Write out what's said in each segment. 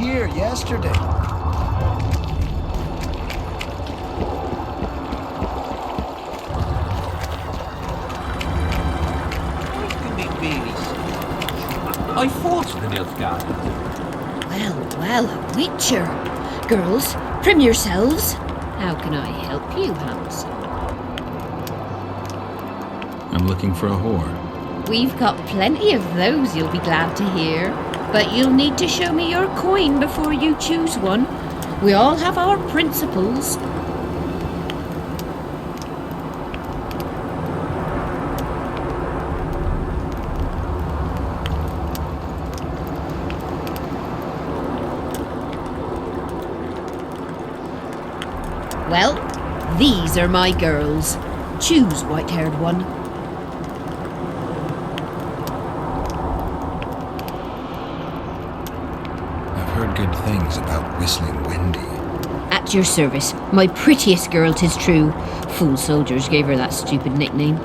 here yesterday. I fought the Nilfgaard. Well, a witcher. Girls, prim yourselves. How can I help you, Hans? I'm looking for a whore. We've got plenty of those, you'll be glad to hear. But you'll need to show me your coin before you choose one. We all have our principles. Well, these are my girls. Choose, white-haired one. I've heard good things about Whistling Wendy. At your service. My prettiest girl, 'tis true. Fool soldiers gave her that stupid nickname.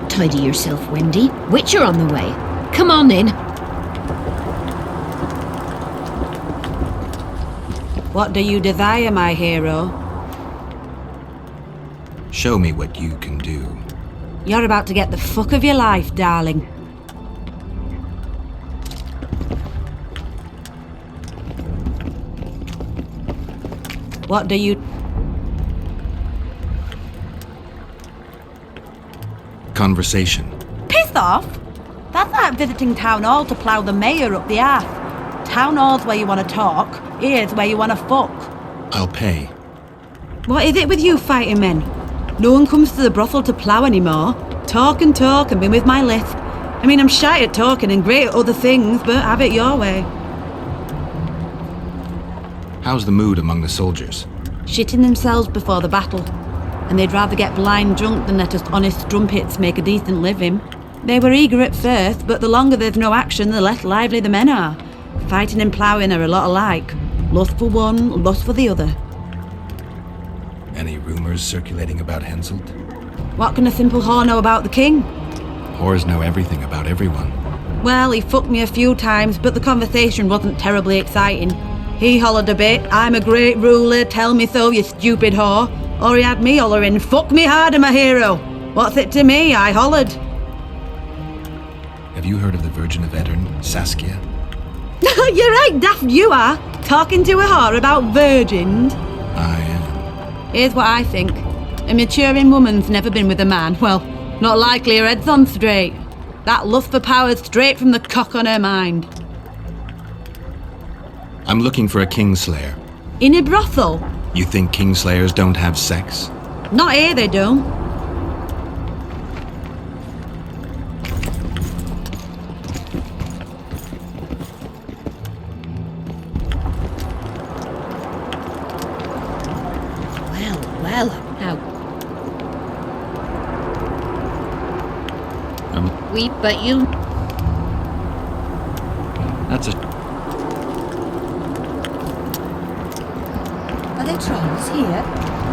Tidy yourself, Wendy. Witcher on the way. Come on in. What do you desire, my hero? Show me what you can do. You're about to get the fuck of your life, darling. What do you... Conversation. Piss off! That's like visiting town hall to plough the mayor up the arse. Town hall's where you want to talk, here's where you want to fuck. I'll pay. What is it with you fighting men? No one comes to the brothel to plough anymore. Talk and be with my lisp. I mean, I'm shy at talking and great at other things, but have it your way. How's the mood among the soldiers? Shitting themselves before the battle. And they'd rather get blind drunk than let us honest strumpets make a decent living. They were eager at first, but the longer there's no action, the less lively the men are. Fighting and ploughing are a lot alike. Lust for one, lust for the other. Any rumors circulating about Henselt? What can a simple whore know about the king? Whores know everything about everyone. Well, he fucked me a few times, but the conversation wasn't terribly exciting. He hollered a bit, I'm a great ruler, tell me so, you stupid whore. Or he had me hollering, fuck me harder, my hero. What's it to me? I hollered. Have you heard of the Virgin of Edirne, Saskia? You're right, daft you are. Talking to a whore about virgins. I am. Here's what I think. A maturing woman's never been with a man. Well, not likely her head's on straight. That lust for power's straight from the cock on her mind. I'm looking for a Kingslayer. In a brothel? You think Kingslayers don't have sex? Not here, they don't. Well, now. But you... That's a... Are there trolls here?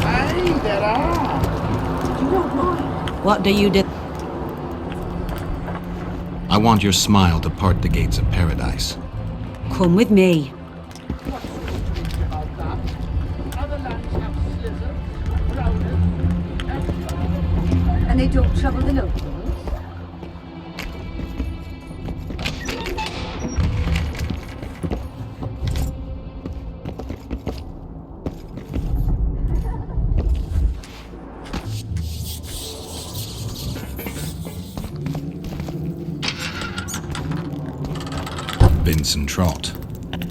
Aye, there are. You don't mind. What do you do? I want your smile to part the gates of paradise. Come with me. And they don't trouble the locals? Vincent Trott,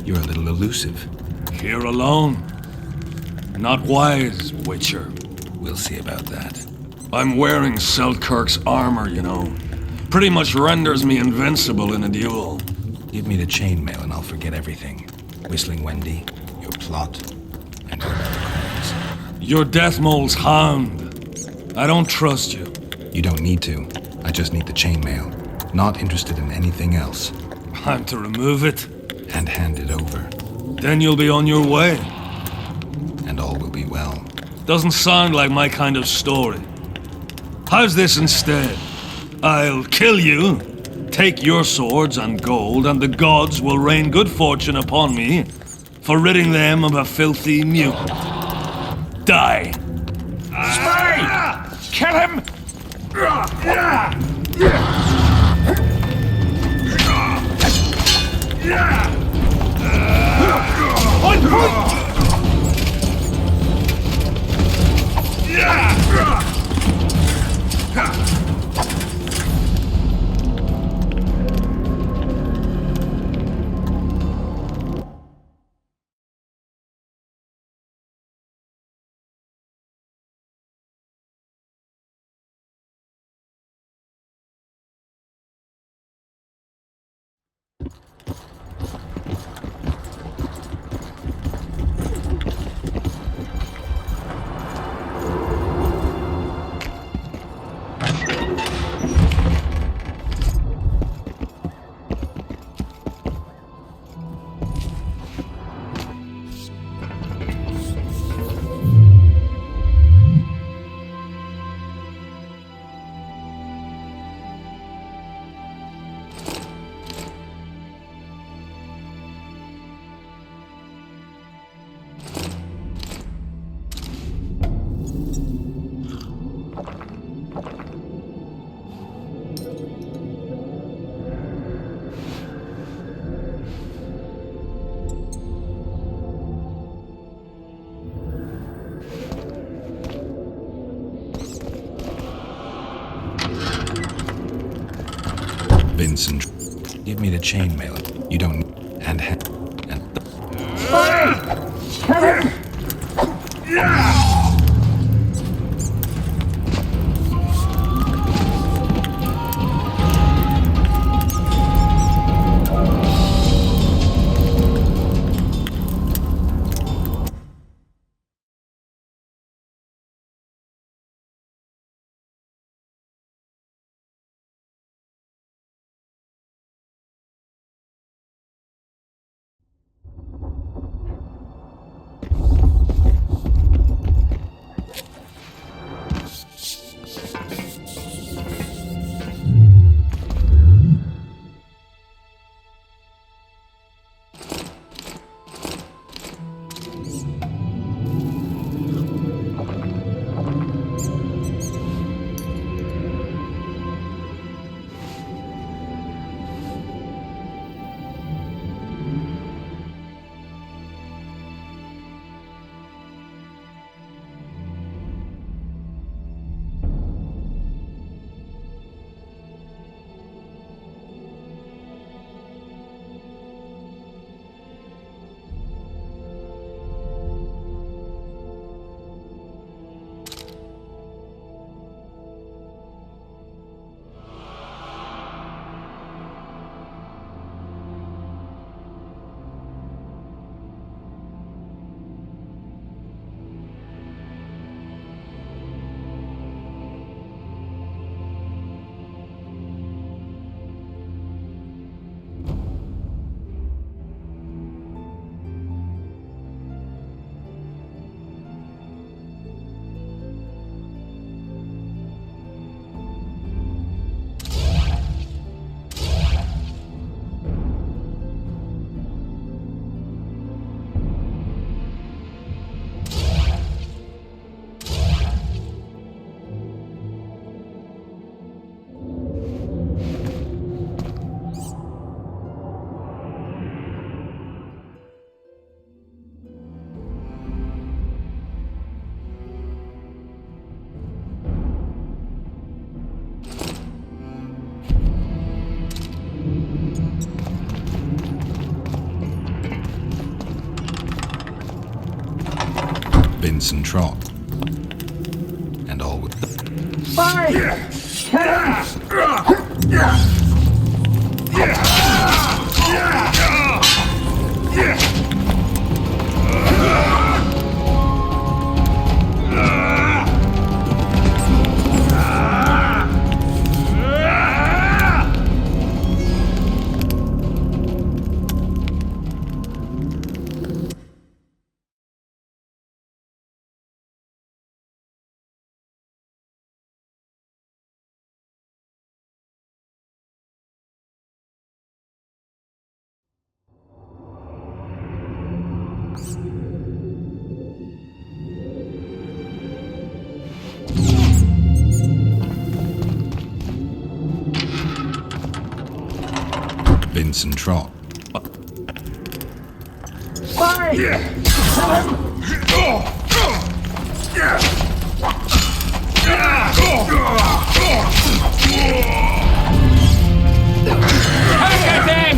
you're a little elusive. Here alone. Not wise, Witcher. We'll see about that. I'm wearing Selkirk's armor, you know. Pretty much renders me invincible in a duel. Give me the chainmail and I'll forget everything. Whistling Wendy, your plot, and your crimes. You're Deathmole's hound. I don't trust you. You don't need to. I just need the chainmail. Not interested in anything else. I'm to remove it? And hand it over. Then you'll be on your way. And all will be well. Doesn't sound like my kind of story. How's this instead? I'll kill you, Take your swords and gold, and the gods will rain good fortune upon me for ridding them of a filthy mutant. Die! Spy! Kill him! Vincent, give me the chainmail. You don't... and... Vincent Trott. And all with... rinse and trot. Spy! Kill him! Target them!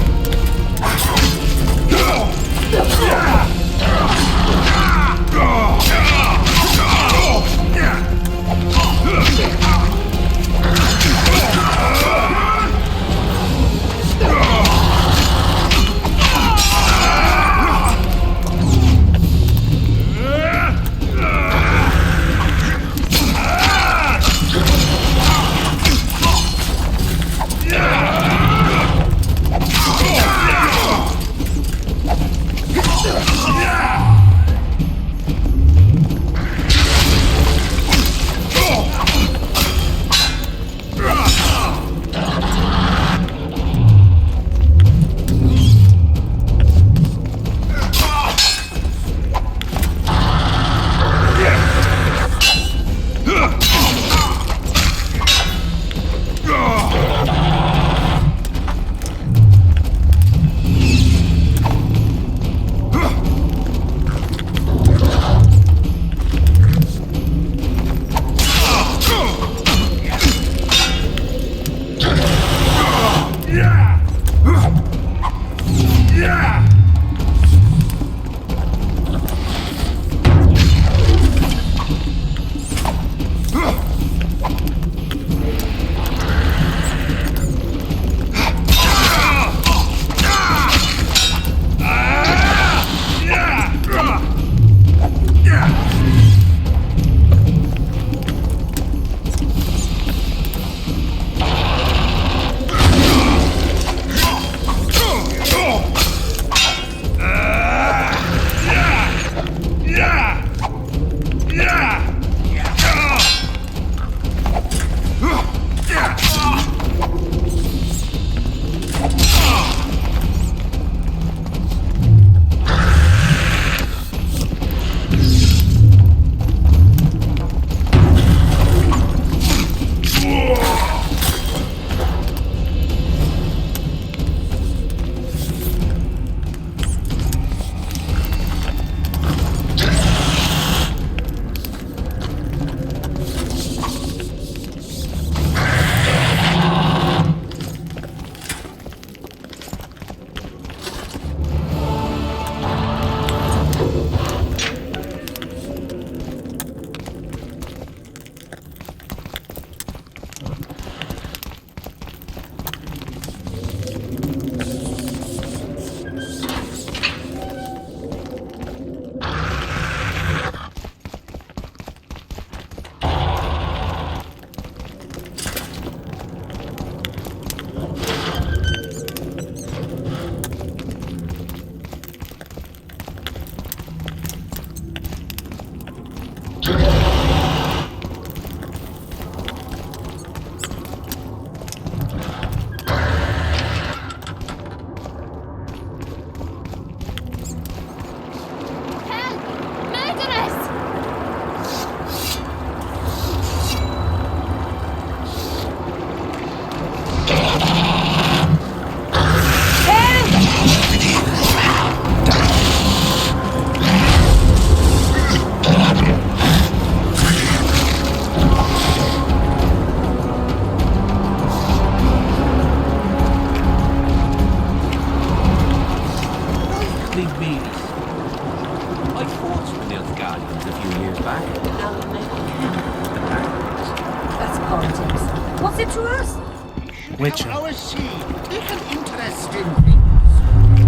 Which our seed take an interest in things,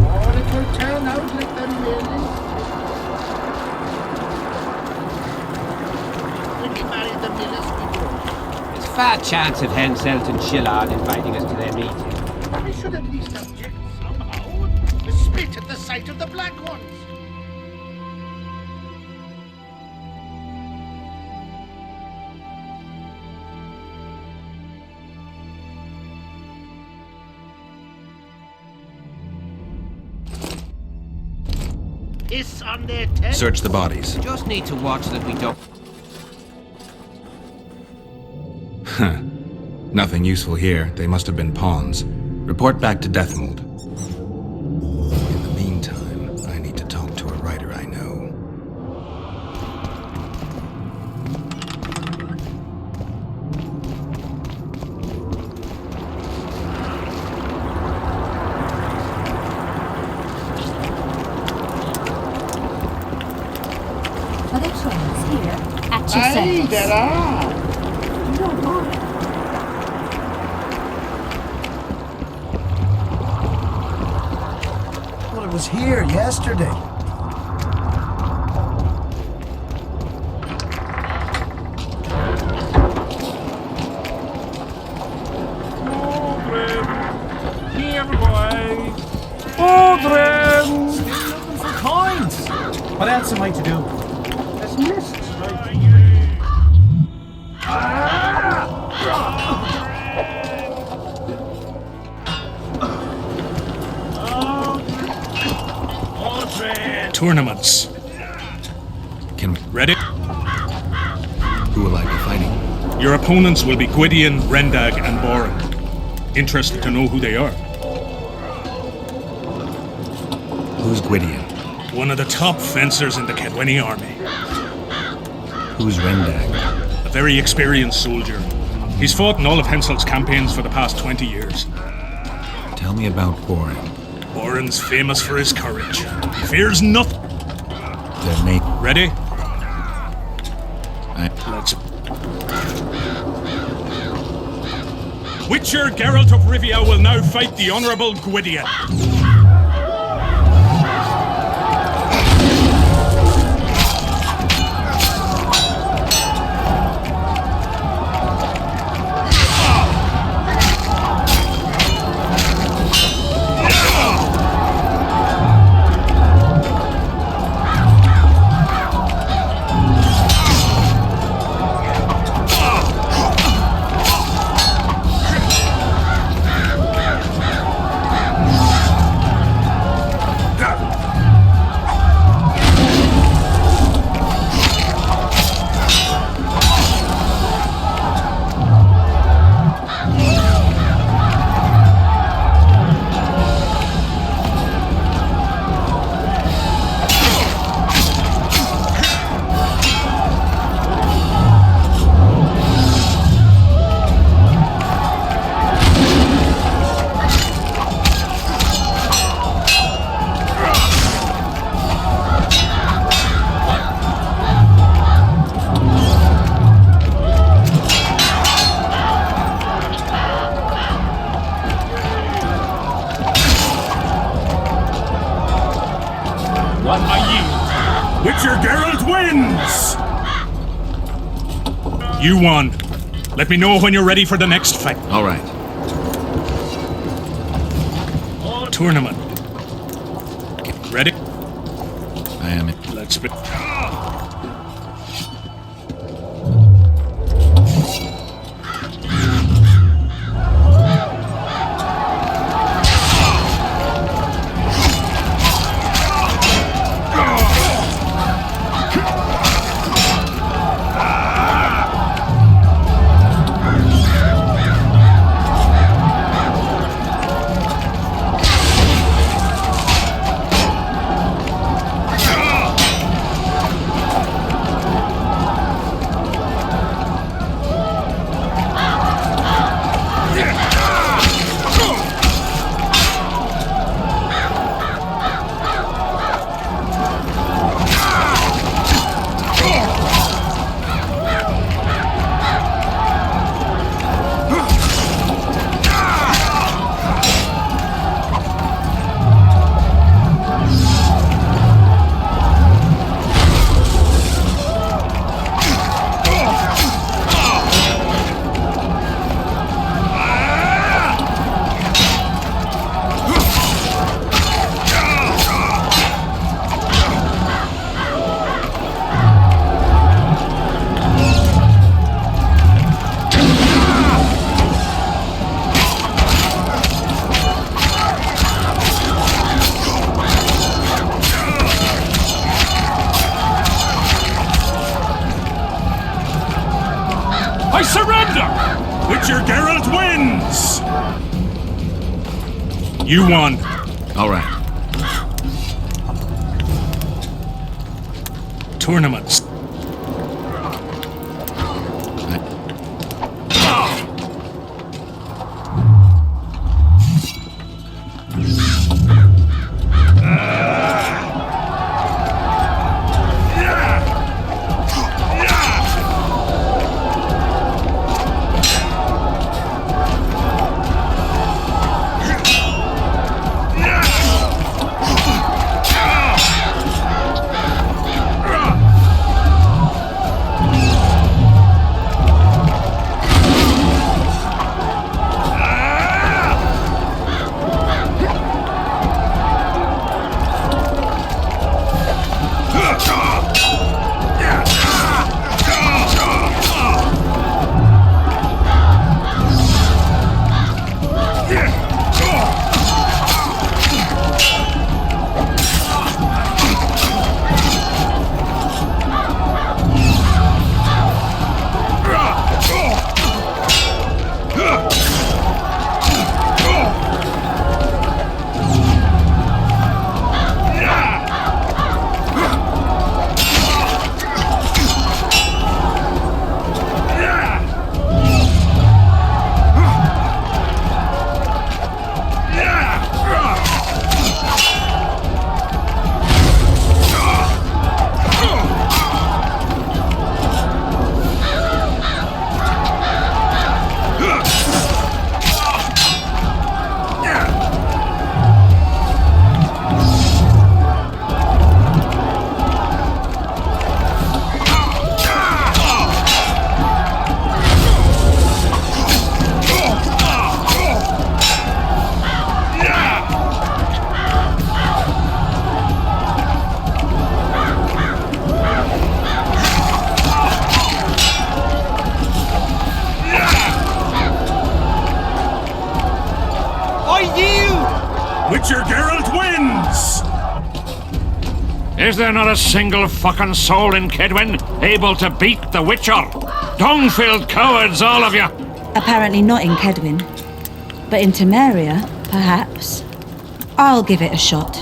or it will turn out like the merely. When we marry the millers, we go. There's fat chance of Henselt and Shillard inviting us to their meeting. We should at least object somehow. Spit at the sight of the black ones. Piss on their tent. Search the bodies. Just need to watch that we don't... Nothing useful here. They must have been pawns. Report back to Deathmold. bunch of Aye, sense. there are. Well, it was here yesterday. Here, boy. Children! Looking for coins. What else am I to do? There's mists right Tournaments. Can we... Ready? Who will I be fighting? Your opponents will be Gwydion, Rendag, and Boran. Interested to know who they are? Who's Gwydion? One of the top fencers in the Kedweni army. Who's Rendag? A very experienced soldier. He's fought in all of Henselt's campaigns for the past 20 years. Tell me about Boran. Boran's famous for his courage. He fears nothing. Their name... Ready? Let's... Witcher Geralt of Rivia will now fight the Honourable Gwydion. Witcher Geralt wins! You won. Let me know when you're ready for the next fight. All right. Tournament. Ready? I am it. Let's be... I surrender! Witcher Geralt wins! You won. All right. Tournaments. Geralt wins! Is there not a single fucking soul in Kedwin able to beat the Witcher? Dung-filled cowards, all of you! Apparently not in Kedwin. But in Temeria, perhaps. I'll give it a shot.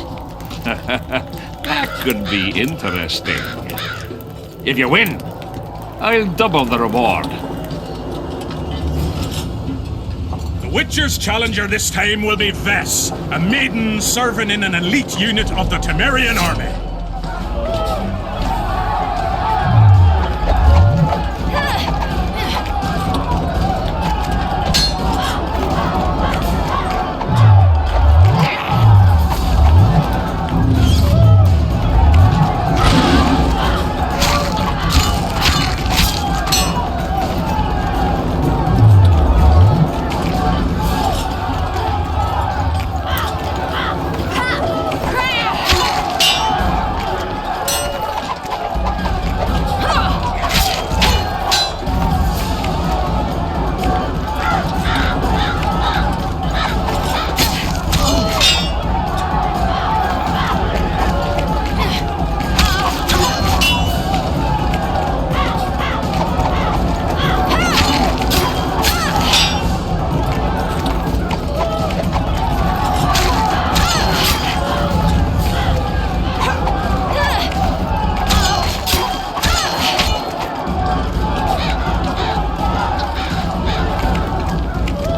That could be interesting. If you win, I'll double the reward. The Witcher's challenger this time will be Vess, a maiden serving in an elite unit of the Temerian army.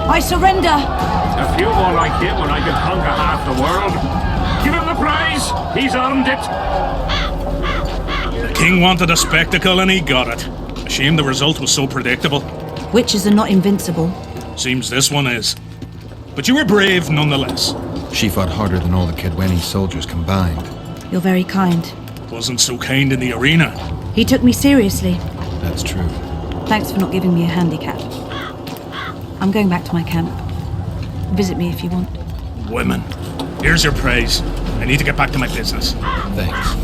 I surrender! A few more like him and I can conquer half the world. Give him the prize! He's earned it! The king wanted a spectacle and he got it. A shame the result was so predictable. Witches are not invincible. Seems this one is. But you were brave nonetheless. She fought harder than all the Kedweni soldiers combined. You're very kind. Wasn't so kind in the arena. He took me seriously. That's true. Thanks for not giving me a handicap. I'm going back to my camp. Visit me if you want. Women. Here's your praise. I need to get back to my business. Thanks.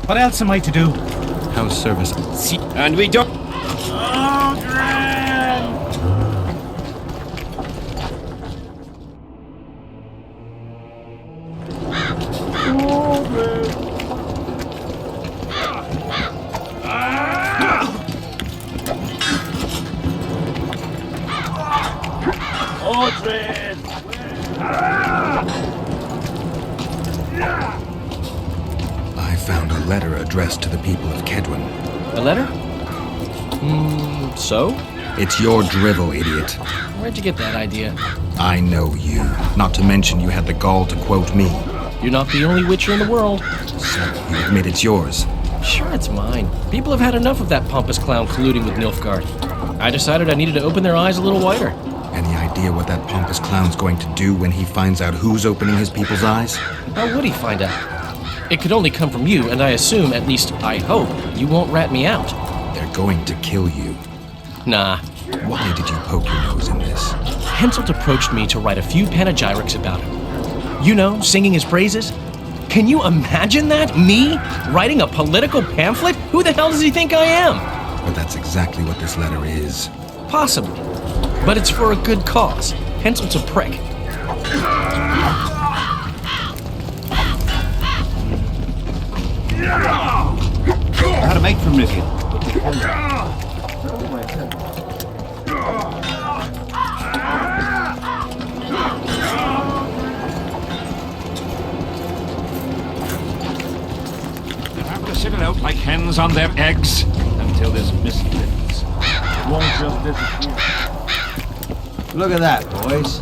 What else am I to do? How's service? And we don't... I found a letter addressed to the people of Kedwin. A letter? So? It's your drivel, idiot. Where'd you get that idea? I know you. Not to mention you had the gall to quote me. You're not the only Witcher in the world. So you admit it's yours. Sure, it's mine. People have had enough of that pompous clown colluding with Nilfgaard. I decided I needed to open their eyes a little wider. Any idea what that pompous clown's going to do when he finds out who's opening his people's eyes? How would he find out? It could only come from you, and I assume, at least I hope, you won't rat me out. They're going to kill you. Nah. Why did you poke your nose in this? Henselt approached me to write a few panegyrics about him. You know, singing his praises. Can you imagine that? Me? Writing a political pamphlet? Who the hell does he think I am? But that's exactly what this letter is. Possibly. But it's for a good cause. Henselt's a prick. How to make from Rivia? They'll have to sit it out like hens on their eggs until this mist lifts. It won't just disappear. Look at that, boys.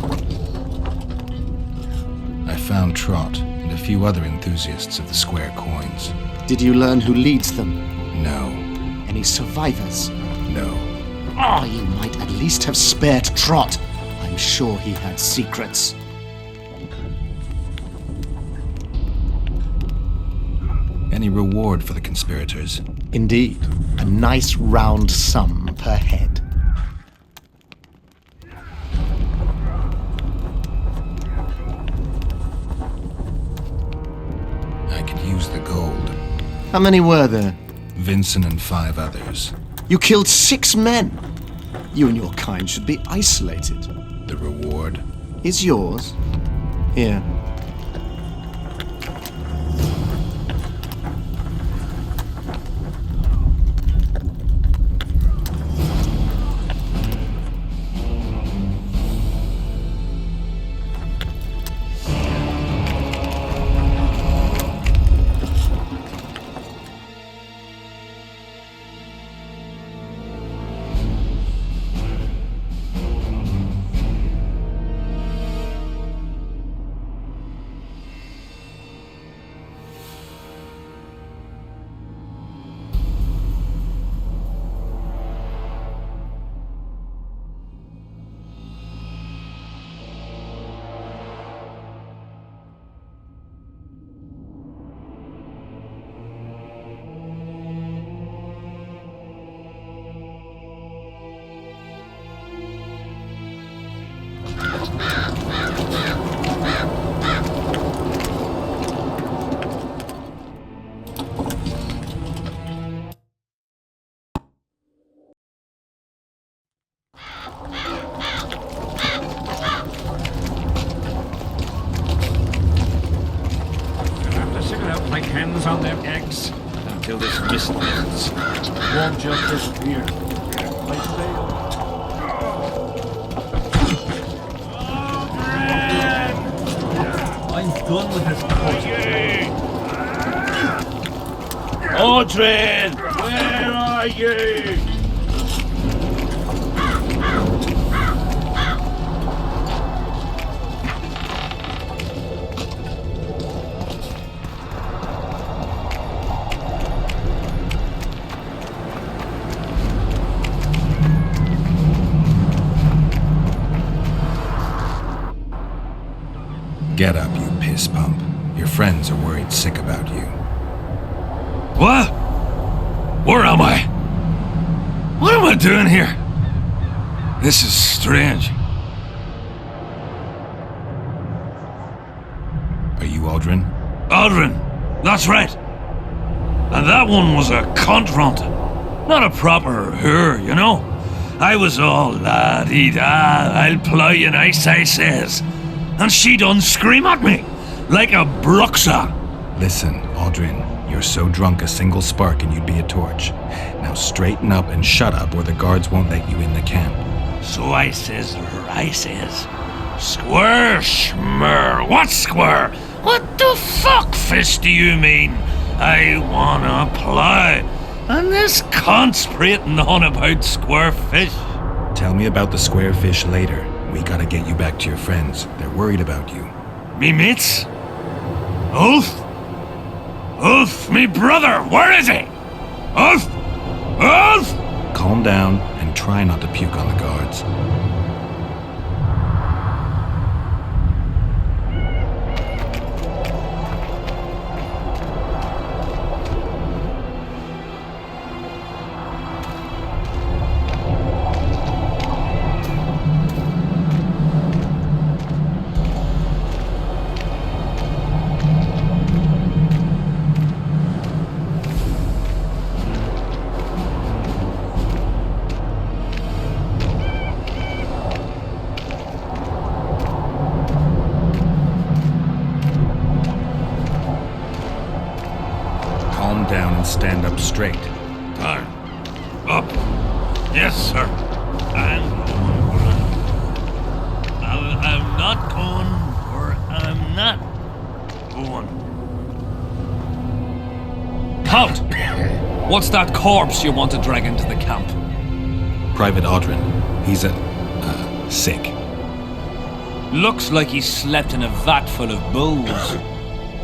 I found Trot and a few other enthusiasts of the square coins. Did you learn who leads them? No. Any survivors? No. Oh, you might at least have spared Trot. I'm sure he had secrets. any reward for the conspirators? Indeed. A nice round sum per head. I could use the gold. How many were there? Vincent and 5 others. You killed 6 men. You and your kind should be isolated. The reward? Is yours. Here. Like hens on their eggs until this mist lifts. Won't just disappear. I'm done with this course. Audrey! Where are you? Get up, you piss pump. Your friends are worried sick about you. What? Where am I? What am I doing here? This is strange. Are you Aldrin? Aldrin, that's right. And that one was a cunt runt. Not a proper her, you know. I was all la-dee-da, I'll plough you nice, I says. And she done scream at me, like a bruxa. Listen, Aldrin, you're so drunk a single spark and you'd be a torch. Now straighten up and shut up or the guards won't let you in the camp. So I says, square schmer, what square? What the fuck fish do you mean? I wanna plough. And this cunt's prating on about square fish. Tell me about the square fish later. We gotta get you back to your friends. They're worried about you. Me mates? Ulf? Ulf, me brother, where is he? Ulf? Ulf? Calm down and try not to puke on the guards. Down and stand up straight. Time. Up. Yes, sir. I'm not going, or I'm not going. Halt! What's that corpse you want to drag into the camp? Private Aldrin. He's sick. Looks like he slept in a vat full of booze.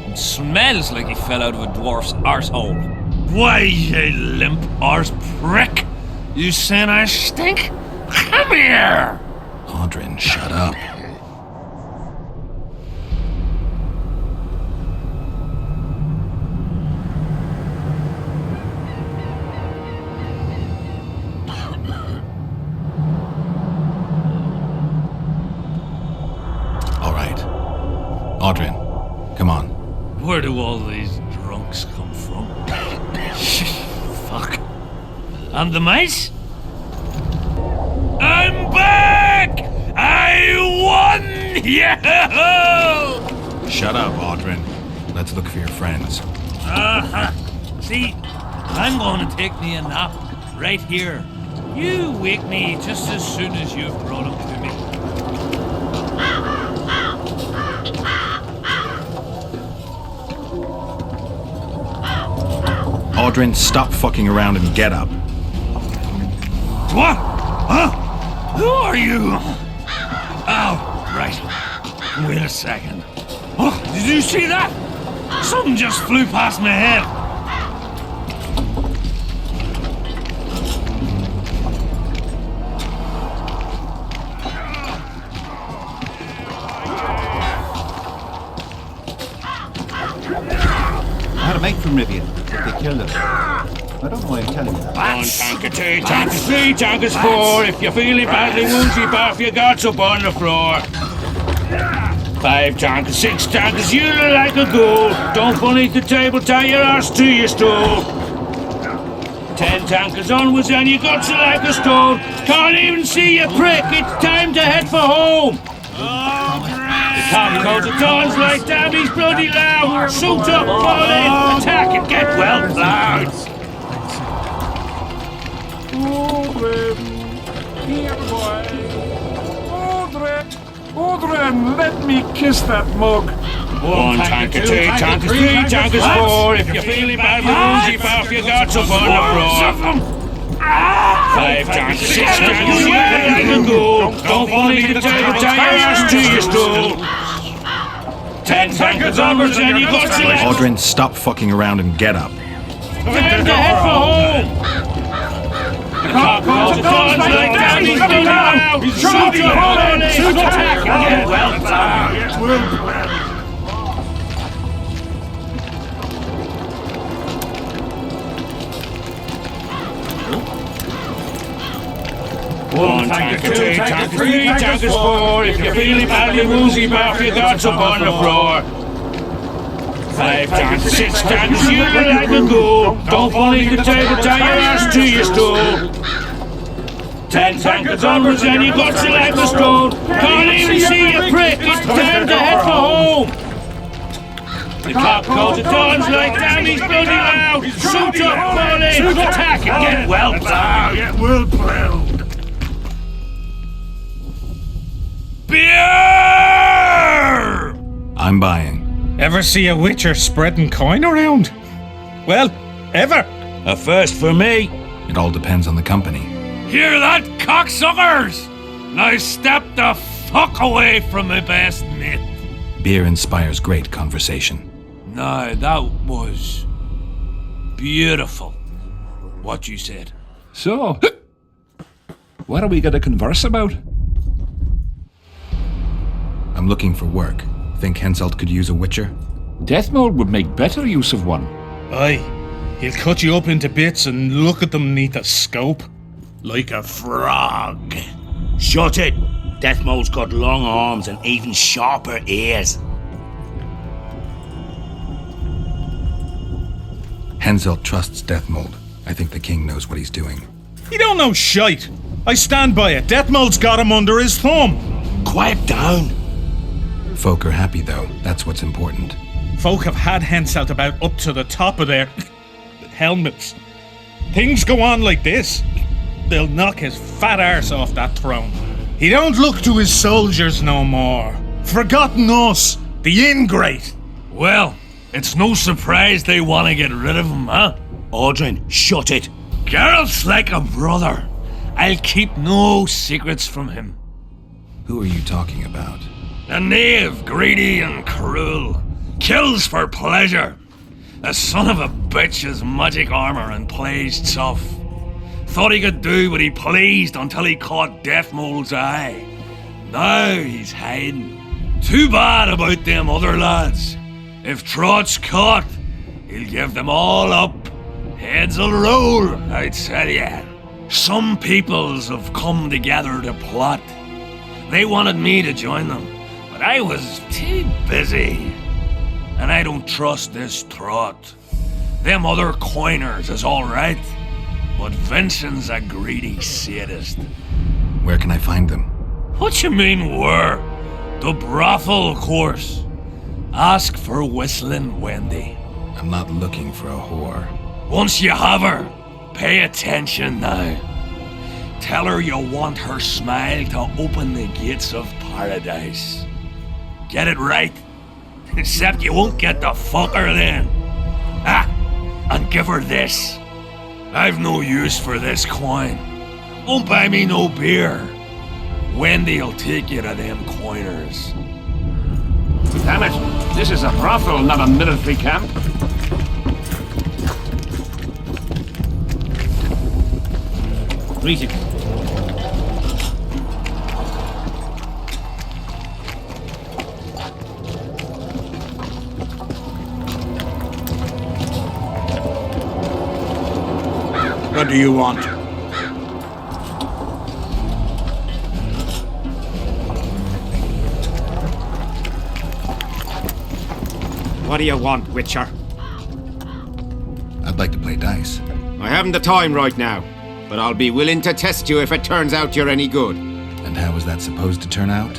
It smells like he fell out of a dwarf's arsehole. Why, you limp arse prick? You saying I stink? Come here! Aldrin, shut up. Where do all these drunks come from? Fuck. And the mice? I'm back! I won! Yeah! Shut up, Audrin. Let's look for your friends. See, I'm going to take me a nap right here. You wake me just as soon as you've brought him to me. Audrin, stop fucking around and get up. What? Huh? Who are you? Oh, right. Wait a second. Oh, did you see that? Something just flew past my head. I had a mate from Rivia, but they killed him. I don't know why I'm telling you that. One tanker 2, tanker 3, tankers 4. If you're feeling badly woozy, bath your guts up on the floor. 5 tankers, 6 tankers, you look like a ghoul. Don't fall beneath the table, tie your arse to your stool. 10 tankers onwards and your guts are like a stone. Can't even see you prick, it's time to head for home. The top coat of dawn's like damn, he's bloody loud. Suit up, fall in, attack and get well plowed. Audrin, let me kiss that mug. 1 tanker 2, tankers 3, tankers 4. If you're feeling badly woozy, bath your guts up on the floor. 5 tankers, 6 tankers, you like a ghoul. Don't fall beneath the table, tie your ass to your stool. 10 tankers onwards and you got to let... Audrin, stop fucking around and get up. Time to head for home. The cock calls the dawn's like down, he's been out. Shoot your hole in, shoot attack and get well plowed. One tanker 2, tanker 3, tankers 4. If you're feeling badly woozy, bath your guts up on the floor. 5 tankers, 6 tankers, you look like a ghoul. Don't fall beneath the table, tie your ass to your stool. 10 tankers onwards and you got to like a stone. Can't even see you prick, it's time to head for home. The cock calls the dawn's like damn, he's bloody loud. Shoot up, fall in, attack and get well plowed. Get well plowed. Beer! I'm buying. Ever see a witcher spreading coin around? Well, ever. A first for me. It all depends on the company. Hear that, cocksuckers? Now step the fuck away from my best mate. Beer inspires great conversation. No, that was beautiful, what you said. So, what are we going to converse about? I'm looking for work. Think Henselt could use a witcher? Deathmold would make better use of one. Aye, he'll cut you up into bits and look at them neath a scope. Like a frog. Shut it! Deathmold's got long arms and even sharper ears. Henselt trusts Deathmold. I think the king knows what he's doing. He don't know shite. I stand by it. Deathmold's got him under his thumb. Quiet down. Folk are happy, though. That's what's important. Folk have had Henselt about up to the top of their helmets. Things go on like this, they'll knock his fat arse off that throne. He don't look to his soldiers no more. Forgotten us, the ingrate. Well, it's no surprise they want to get rid of him, huh? Audrin, shut it. Geralt's like a brother. I'll keep no secrets from him. Who are you talking about? A knave, greedy and cruel. Kills for pleasure. A son of a bitch has magic armor and plays tough. Thought he could do what he pleased until he caught Deathmold's eye. Now he's hiding. Too bad about them other lads. If Trott's caught, he'll give them all up. Heads'll roll, I tell ya. Some peoples have come together to plot. They wanted me to join them, but I was too busy. And I don't trust this trot. Them other coiners is alright, but Vincent's a greedy sadist. Where can I find them? What you mean, where? The brothel, of course. Ask for Whistling Wendy. I'm not looking for a whore. Once you have her, pay attention now. Tell her you want her smile to open the gates of paradise. Get it right? Except you won't get the fucker then. Ah, and give her this. I've no use for this coin. Won't buy me no beer. Wendy'll take you to them coiners. Damn it! This is a brothel, not a military camp. Greetings. What do you want? What do you want, Witcher? I'd like to play dice. I haven't the time right now, but I'll be willing to test you if it turns out you're any good. And how is that supposed to turn out?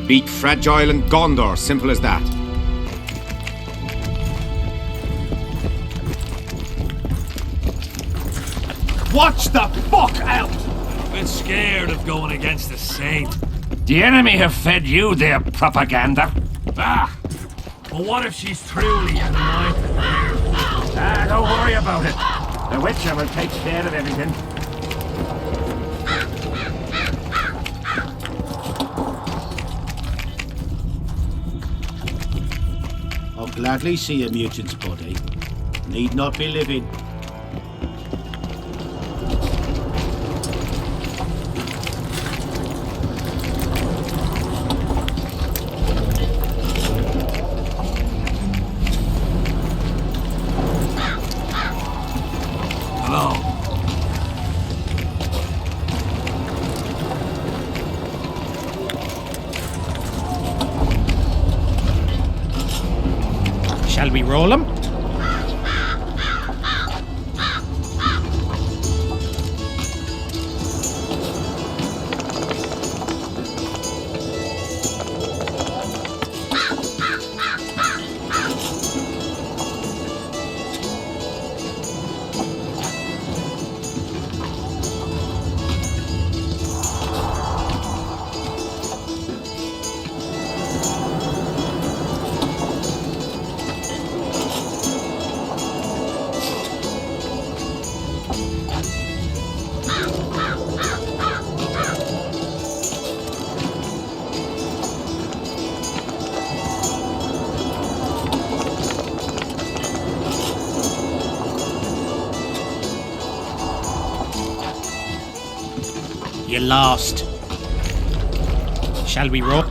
Beat Fragile and Gondor, simple as that. Watch the fuck out! A bit scared of going against the saint. The enemy have fed you their propaganda. Ah! But what if she's truly an anointed? Ah, don't worry about it. The Witcher will take care of everything. I'll gladly see a mutant's body. Need not be living. Shall we roll him? You lost. Shall we roll?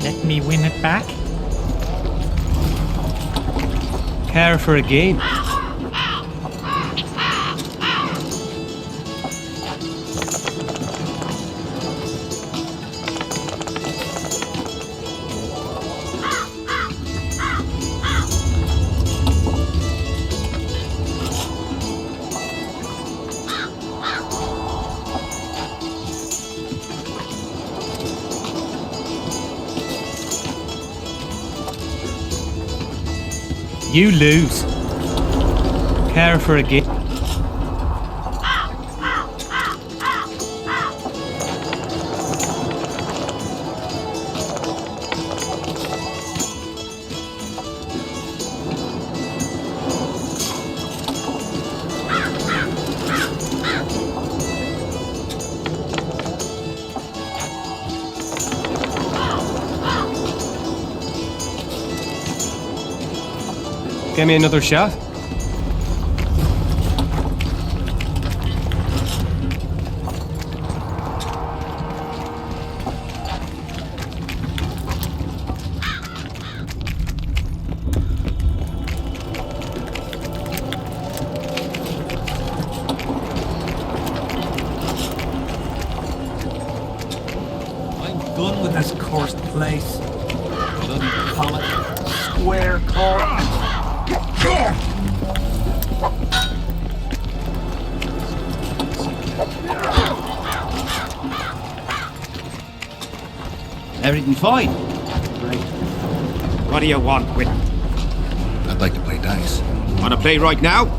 Let me win it back. Care for a game? You lose. Care for a game? Give me another shot. Done with this cursed place. Bloody comet. Square core. Everything fine? Great. What do you want, Wit? I'd like to play dice. Want to play right now?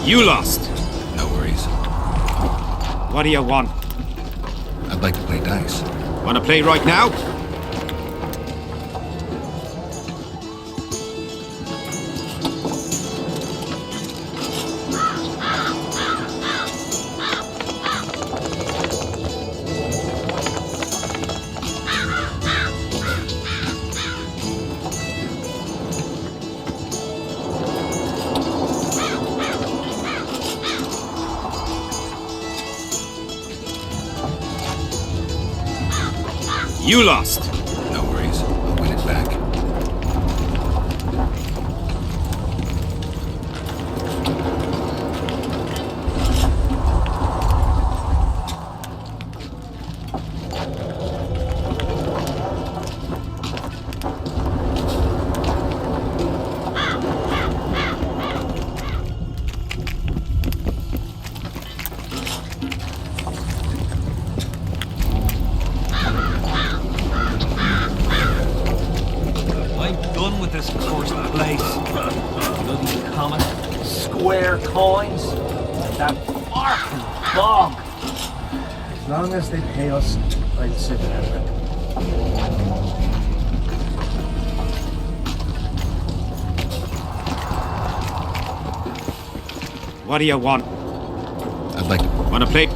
You lost. No worries. What do you want? I'd like to play dice. Want to play right now? You lost. No worries. I'll win it back. As long as they pay us, I'd sit there. What do you want? I'd like to... Want to play?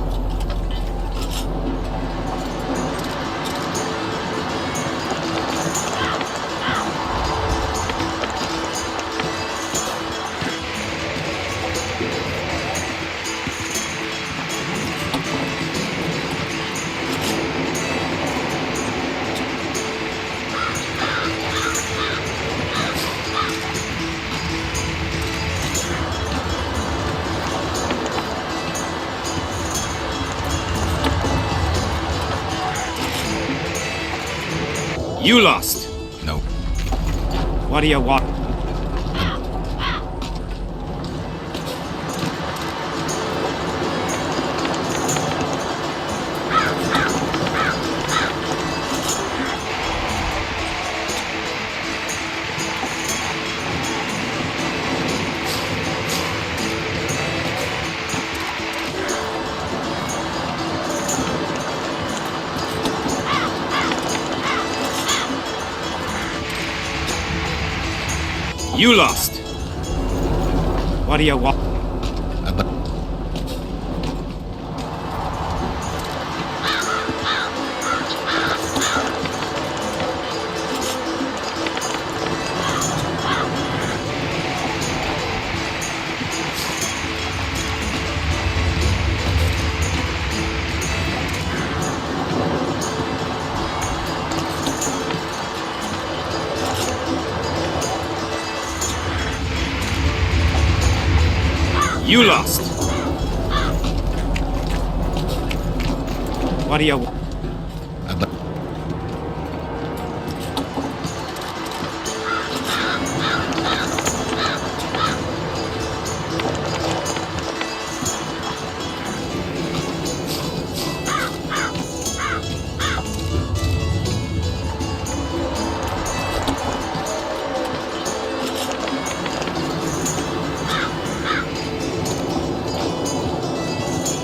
You lost. No. What do you want? You lost. What do you want? You lost. What do you want?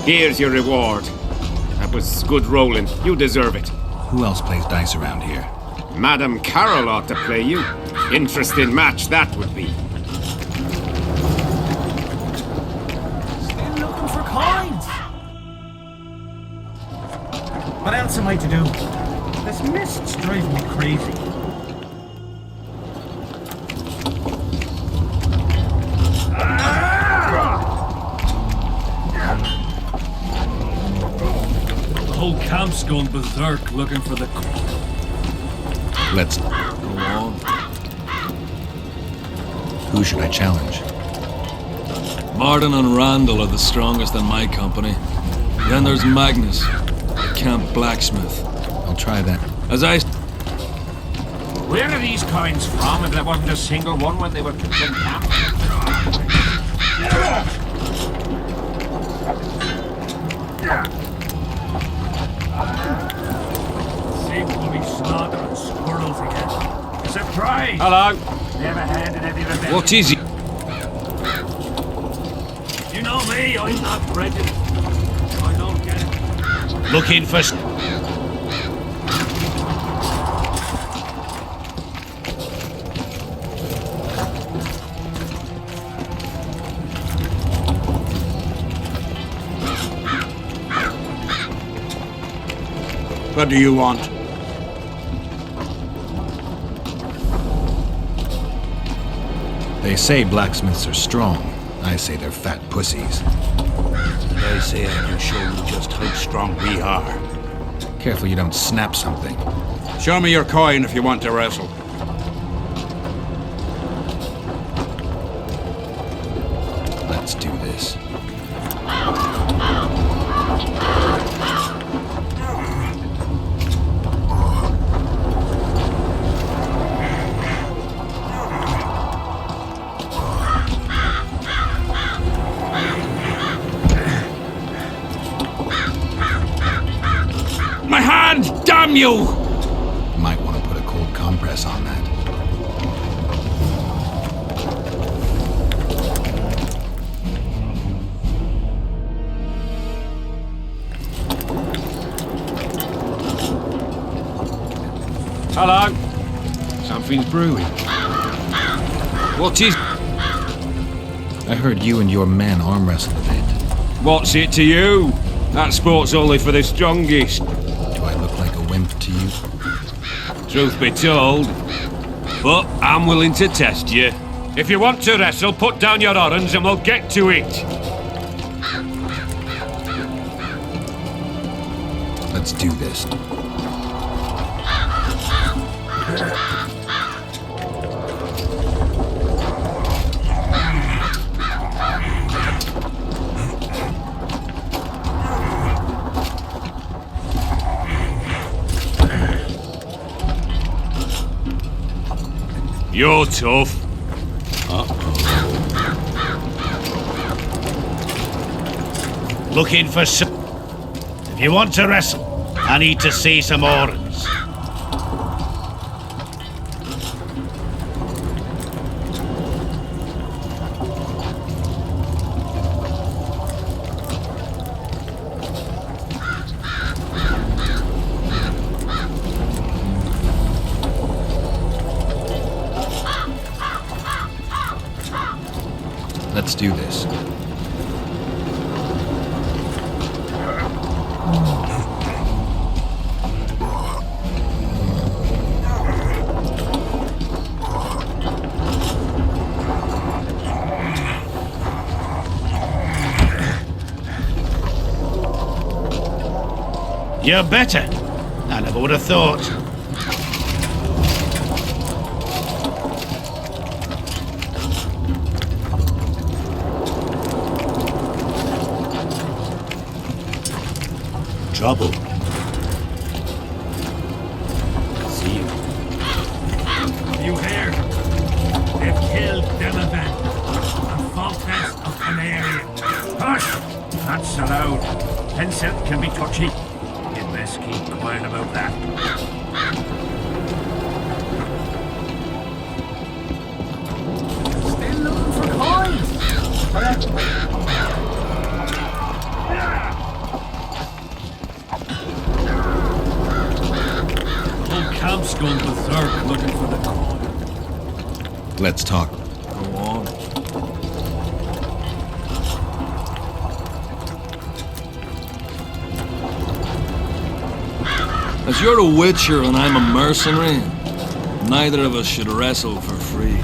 Here's your reward. That was good rolling. You deserve it. Who else plays dice around here? Madam Carol ought to play you. Interesting match that would be. Still looking for coins. What else am I to do? This mist's driving me crazy. The whole camp's gone berserk looking for the... Let's Go on. Who should I challenge? Martin and Randall are the strongest in my company. Then there's Magnus, the camp blacksmith. I'll try that. As I... Where are these coins from if there wasn't a single one when they were kept in camp? Same bloody slaughter and squirrels again. A surprise! Hello. Never handed any rebellion. What is it? You know me, I'm not prejudiced. I don't get it. Looking for... What do you want? They say blacksmiths are strong. I say they're fat pussies. And I say I can show you just how strong we are. Careful you don't snap something. Show me your coin if you want to wrestle. Let's do this. My hand! Damn you! Might want to put a cold compress on that. Hello. Something's brewing. What is... I heard you and your men arm wrestled a bit. What's it to you? That sport's only for the strongest. Do I look like a wimp to you? Truth be told. But I'm willing to test you. If you want to wrestle, put down your orange and we'll get to it. Let's do this. You're tough. Looking for some... If you want to wrestle, I need to see some orders. Let's do this. You're better. I never would have thought. Trouble. See you. You hear? They've killed Demavent and Falkness of Canarian. Hush! That's allowed. Consent can be touchy. You'd best keep quiet about that. Still looking for coins. Tramps going berserk looking for the coin. Let's talk. Go on. As you're a witcher and I'm a mercenary, neither of us should wrestle for free.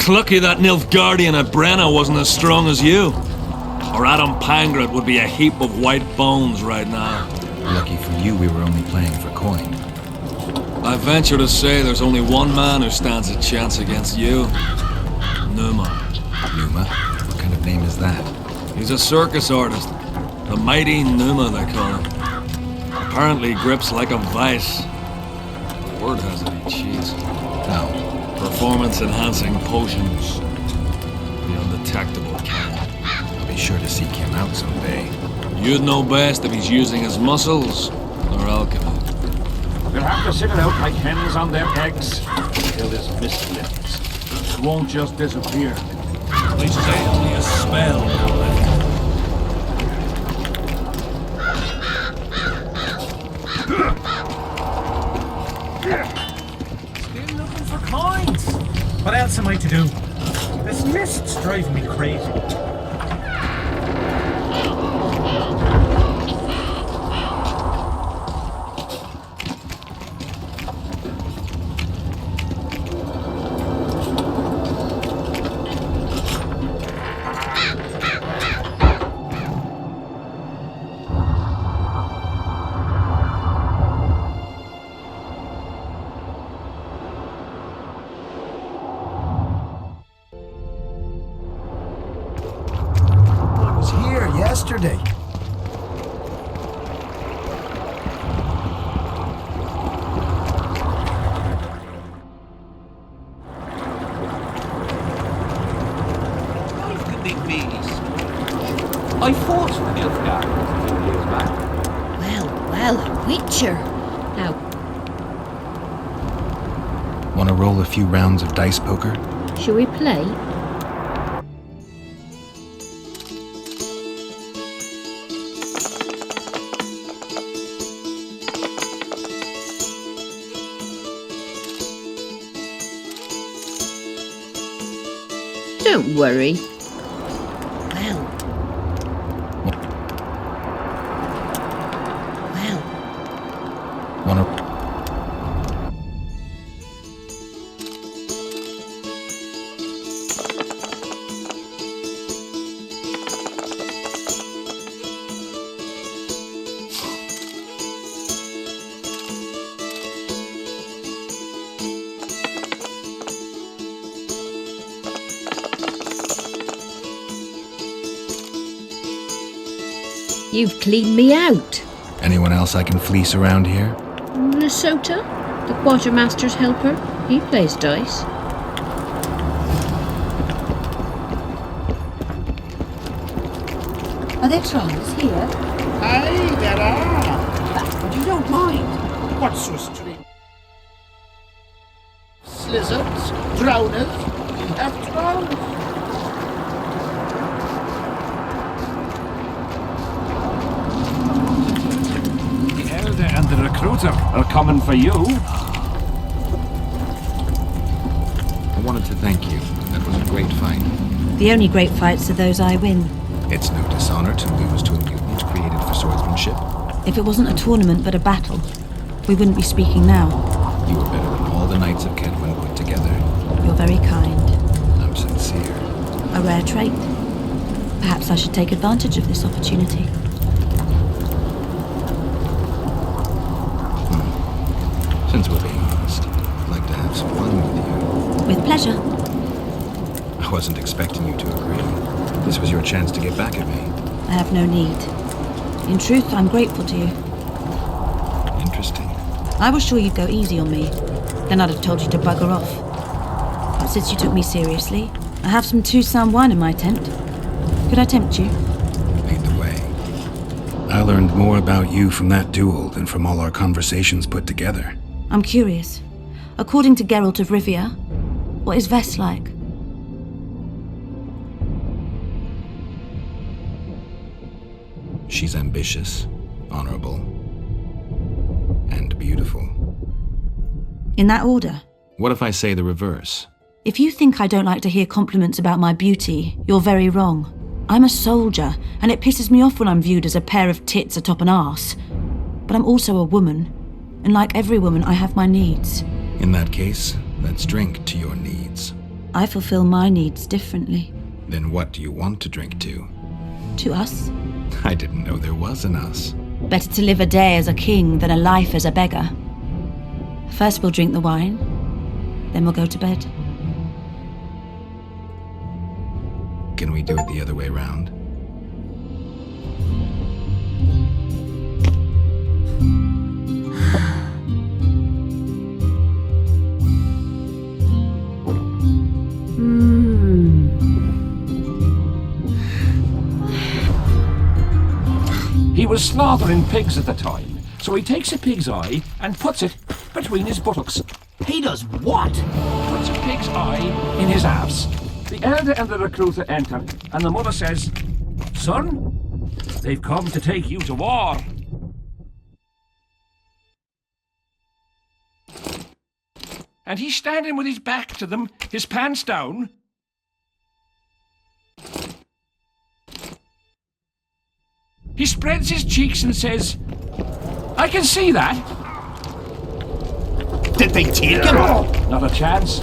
Lucky that Nilfgaardian at Brenna wasn't as strong as you. Or Adam Pangrat would be a heap of white bones right now. Lucky for you, we were only playing for coin. I venture to say there's only one man who stands a chance against you. Numa. Numa? What kind of name is that? He's a circus artist. The mighty Numa, they call him. Apparently grips like a vice. The word has it he cheats. How? Performance-enhancing potions. The undetectable kind. I'll be sure to seek him out someday. You'd know best if he's using his muscles or alchemy. We'll have to sit it out like hens on their eggs until this mist lifts. It won't just disappear. They say only a spell will lift Still looking for coins. What else am I to do? This mist's driving me crazy. Yesterday. Those could be bees. I fought the Nilfgaard a few years back. Well, a witcher. Now, Want to roll a few rounds of dice poker? shall we play? Don't worry. Want to... You've cleaned me out. Anyone else I can fleece around here? Lesota, the quartermaster's helper. He plays dice. Are there trolls here? Aye, there are. But you don't mind. What's so strange? Slizzards, drowners, we have trolls. And the recruiter are coming for you. I wanted to thank you. That was a great fight. The only great fights are those I win. It's no dishonor to lose to a mutant created for swordsmanship. If it wasn't a tournament but a battle, we wouldn't be speaking now. You were better than all the knights of Kedwin put together. You're very kind. I'm sincere. A rare trait. Perhaps I should take advantage of this opportunity. Since we're being honest, I'd like to have some fun with you. With pleasure. I wasn't expecting you to agree. This was your chance to get back at me. I have no need. In truth, I'm grateful to you. Interesting. I was sure you'd go easy on me. Then I'd have told you to bugger off. I was since you took me seriously. I have some Tucson wine in my tent. Could I tempt you? Lead the way. I learned more about you from that duel than from all our conversations put together. I'm curious. According to Geralt of Rivia, what is Vess like? She's ambitious, honorable, and beautiful. In that order? What if I say the reverse? If you think I don't like to hear compliments about my beauty, you're very wrong. I'm a soldier, and it pisses me off when I'm viewed as a pair of tits atop an arse. But I'm also a woman, and like every woman, I have my needs. In that case, let's drink to your needs. I fulfill my needs differently. Then what do you want to drink to? To us? I didn't know there was an us. Better to live a day as a king than a life as a beggar. First we'll drink the wine, then we'll go to bed. Can we do it the other way around? He was slaughtering pigs at the time, so he takes a pig's eye and puts it between his buttocks. He does what? Puts a pig's eye in his arse. The elder and the recruiter enter, and the mother says, "Son, they've come to take you to war." And he's standing with his back to them, his pants down. He spreads his cheeks and says, "I can see that." Did they take him? Not a chance.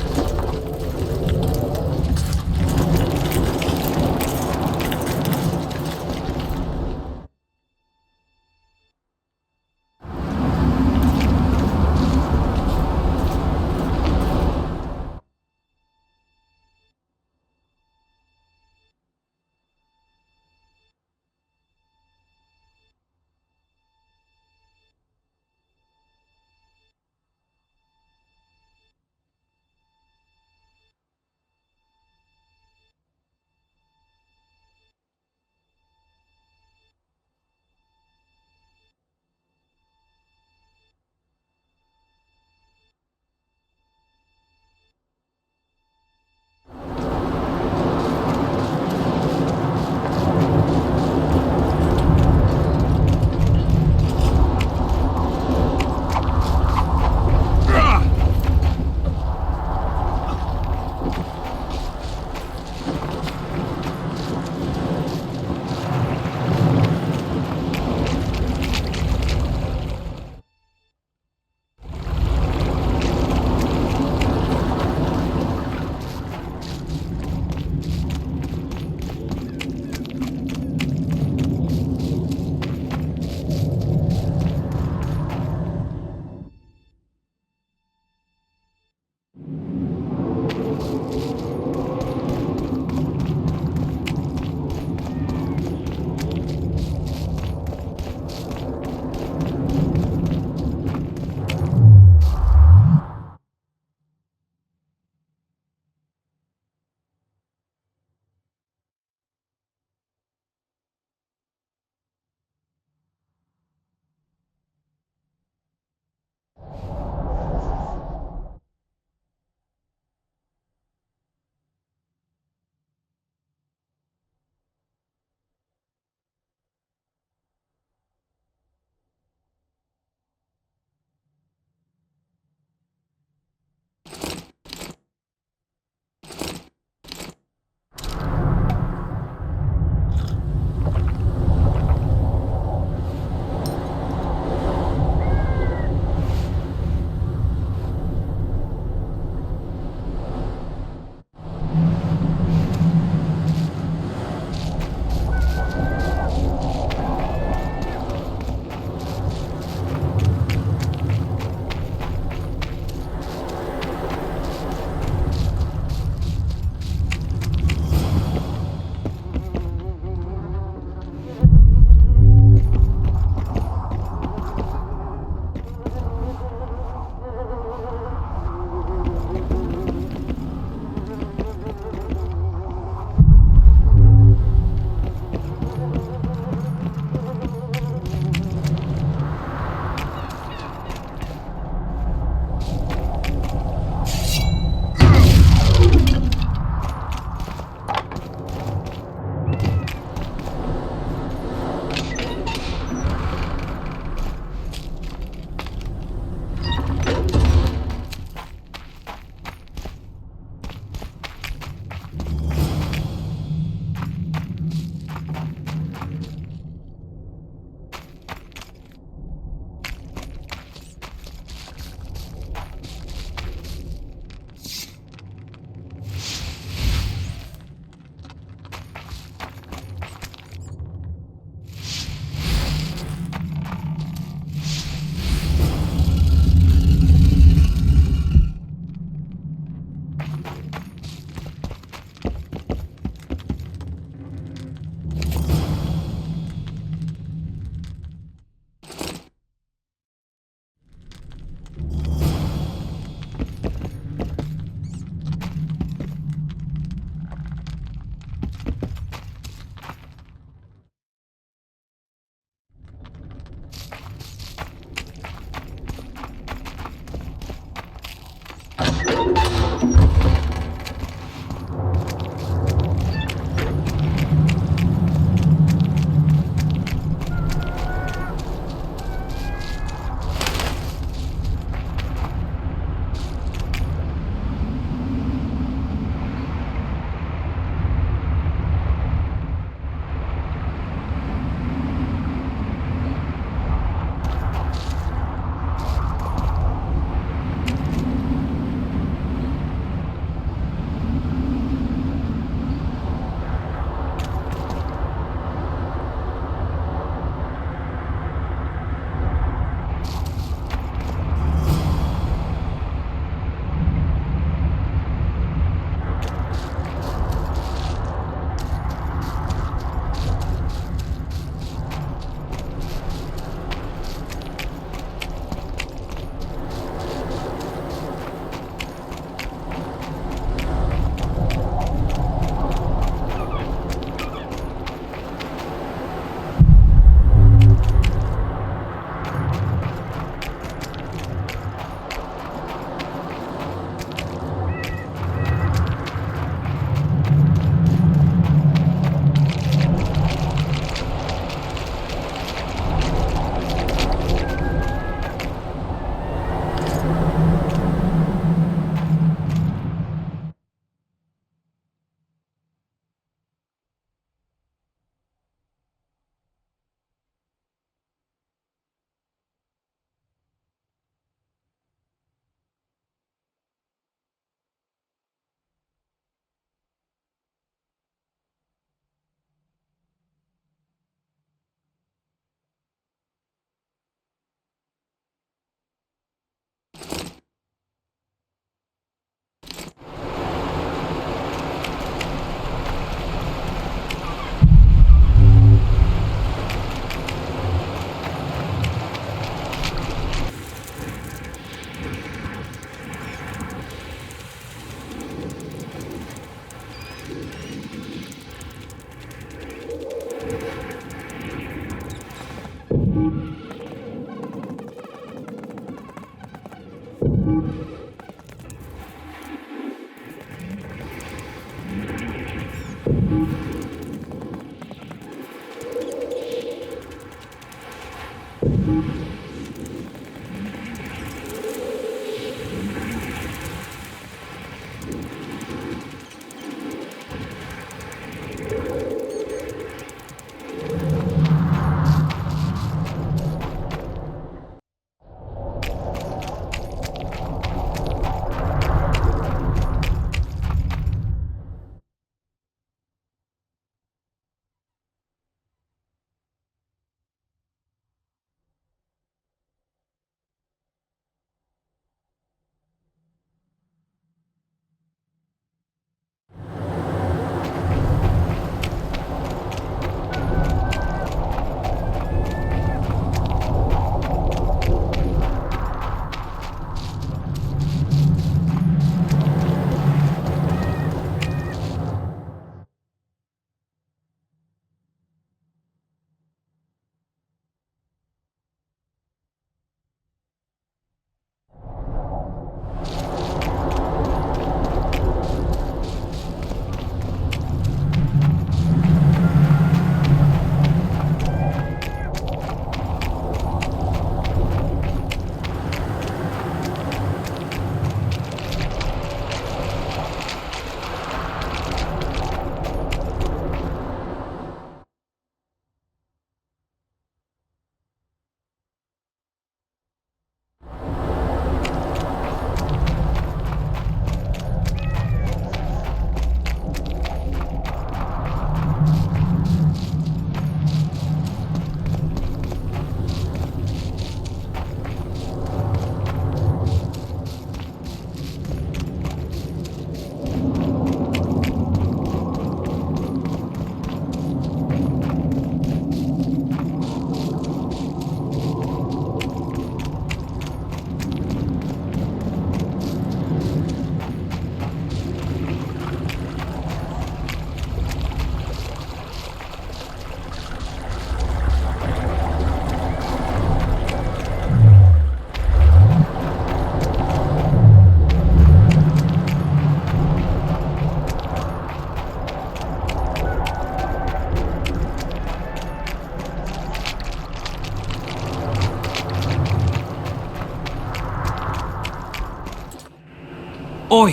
Oi,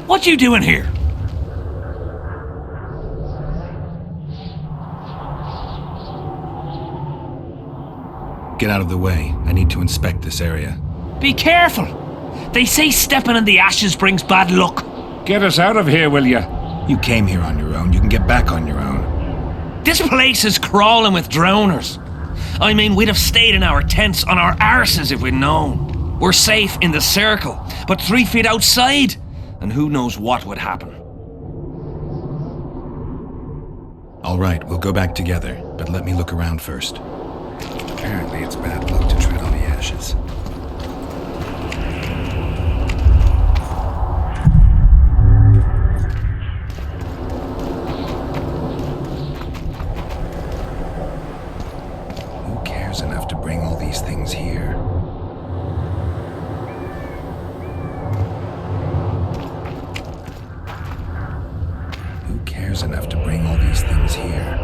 what you doing here? Get out of the way. I need to inspect this area. Be careful. They say stepping in the ashes brings bad luck. Get us out of here, will ya? You came here on your own. You can get back on your own. This place is crawling with drowners. I mean, we'd have stayed in our tents on our arses if we'd known. We're safe in the circle, but 3 feet outside, and who knows what would happen. All right, we'll go back together, but let me look around first. Apparently it's bad luck to tread on the ashes. Who cares enough to bring all these things here? Who cares enough to bring all these things here?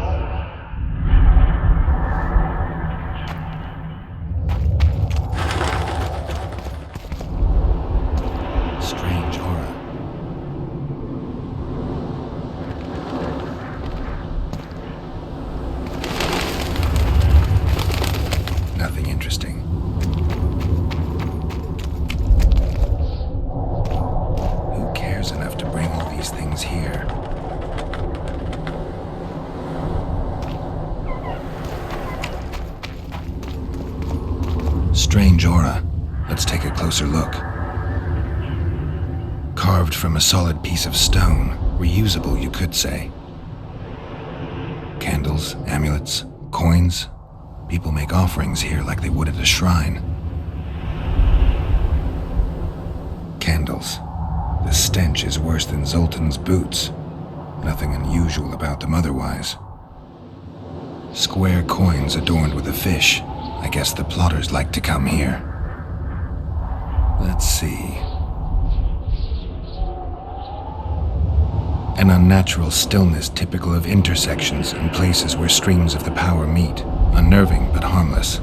Strange aura. Let's take a closer look. Carved from a solid piece of stone. Reusable, you could say. Candles, amulets, coins. People make offerings here like they would at a shrine. Candles. The stench is worse than Zoltan's boots. Nothing unusual about them otherwise. Square coins adorned with a fish. I guess the plotters like to come here. Let's see. An unnatural stillness typical of intersections and places where streams of the power meet, unnerving but harmless.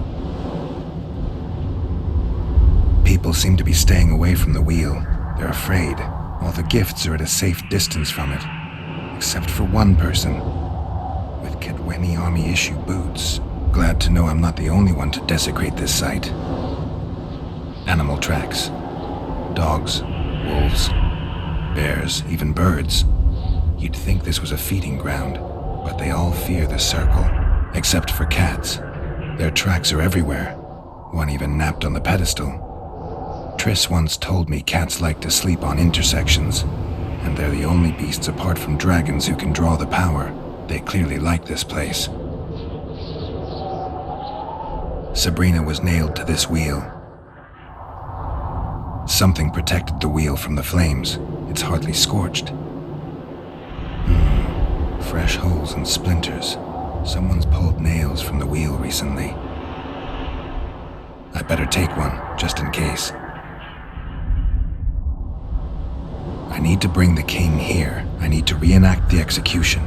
People seem to be staying away from the wheel. They're afraid. All the gifts are at a safe distance from it. Except for one person. With Kedweni Army issue boots. Glad to know I'm not the only one to desecrate this site. Animal tracks. Dogs. Wolves. Bears. Even birds. You'd think this was a feeding ground, but they all fear the circle, except for cats. Their tracks are everywhere. One even napped on the pedestal. Triss once told me cats like to sleep on intersections, and they're the only beasts apart from dragons who can draw the power. They clearly like this place. Sabrina was nailed to this wheel. Something protected the wheel from the flames. It's hardly scorched. Fresh holes and splinters. Someone's pulled nails from the wheel recently. I better take one, just in case. I need to bring the king here. I need to reenact the execution.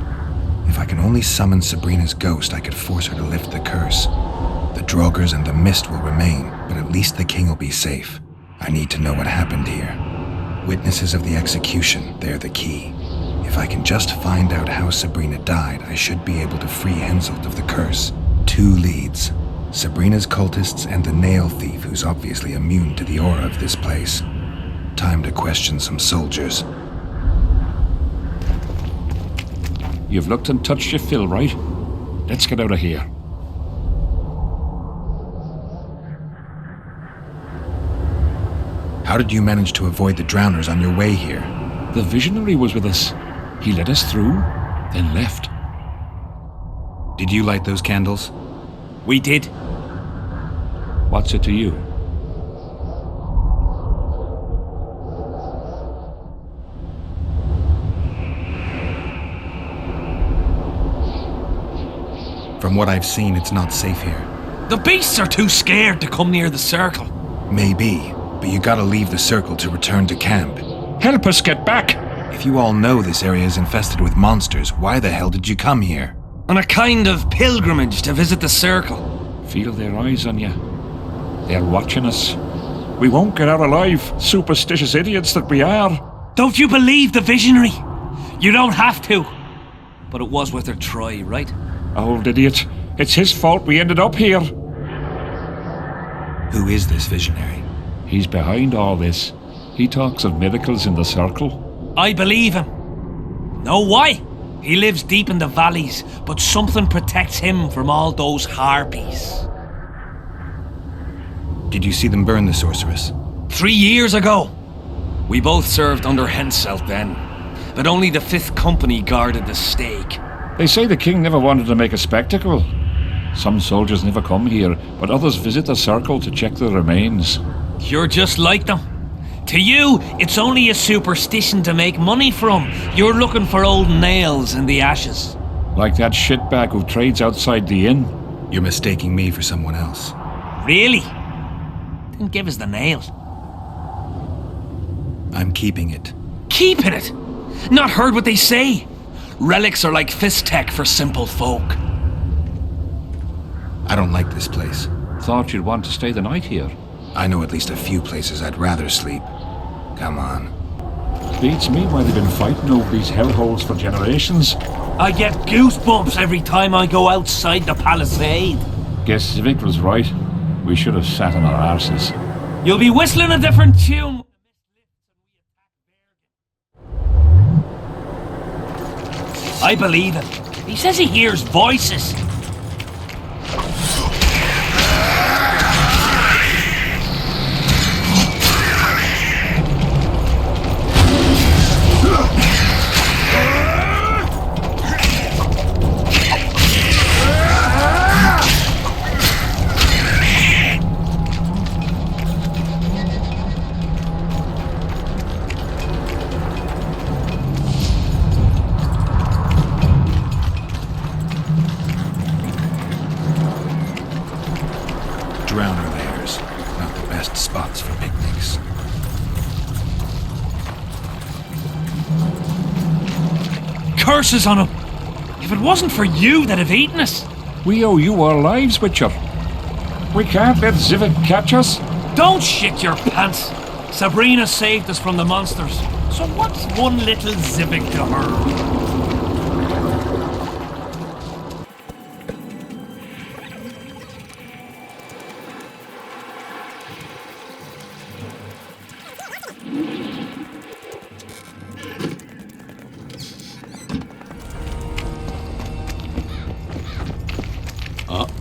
If I can only summon Sabrina's ghost, I could force her to lift the curse. The Draugrs and the mist will remain, but at least the king will be safe. I need to know what happened here. Witnesses of the execution, they're the key. If I can just find out how Sabrina died, I should be able to free Henselt of the curse. 2 leads. Sabrina's cultists and the nail thief who's obviously immune to the aura of this place. Time to question some soldiers. You've looked and touched your fill, right? Let's get out of here. How did you manage to avoid the drowners on your way here? The visionary was with us. He led us through, then left. Did you light those candles? We did. What's it to you? From what I've seen, it's not safe here. The beasts are too scared to come near the circle. Maybe, but you gotta leave the circle to return to camp. Help us get back! If you all know this area is infested with monsters, why the hell did you come here? On a kind of pilgrimage to visit the circle. Feel their eyes on you. They're watching us. We won't get out alive, superstitious idiots that we are. Don't you believe the visionary? You don't have to. But it was worth a try, right? Old idiot. It's his fault we ended up here. Who is this visionary? He's behind all this. He talks of miracles in the circle. I believe him. Know why? He lives deep in the valleys, but something protects him from all those harpies. Did you see them burn the sorceress? 3 years ago. We both served under Henselt then, but only the 5th Company guarded the stake. They say the king never wanted to make a spectacle. Some soldiers never come here, but others visit the circle to check the remains. You're just like them. To you, it's only a superstition to make money from. You're looking for old nails in the ashes. Like that shitbag who trades outside the inn. You're mistaking me for someone else. Really? Then give us the nail. I'm keeping it. Keeping it? Not heard what they say. Relics are like fist tech for simple folk. I don't like this place. Thought you'd want to stay the night here. I know at least a few places I'd rather sleep. Come on. Beats me why they've been fighting over these hellholes for generations. I get goosebumps every time I go outside the palisade. Guess Vic was right. We should have sat on our arses. You'll be whistling a different tune. I believe him. He says he hears voices. Curses on him! If it wasn't for you, they'd have eaten us. We owe you our lives, Witcher. We can't let Zivik catch us. Don't shit your pants. Sabrina saved us from the monsters. So what's one little Zivik to her?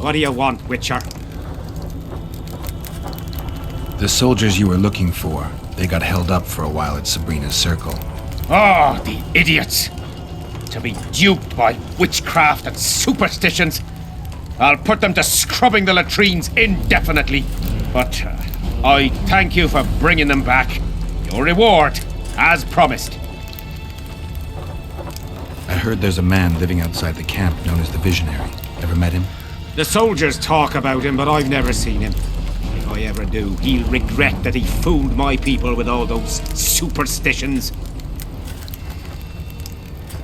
What do you want, Witcher? The soldiers you were looking for, they got held up for a while at Sabrina's circle. Oh, the idiots! To be duped by witchcraft and superstitions. I'll put them to scrubbing the latrines indefinitely. But I thank you for bringing them back. Your reward, as promised. I heard there's a man living outside the camp known as the Visionary. Ever met him? The soldiers talk about him, but I've never seen him. If I ever do, he'll regret that he fooled my people with all those superstitions.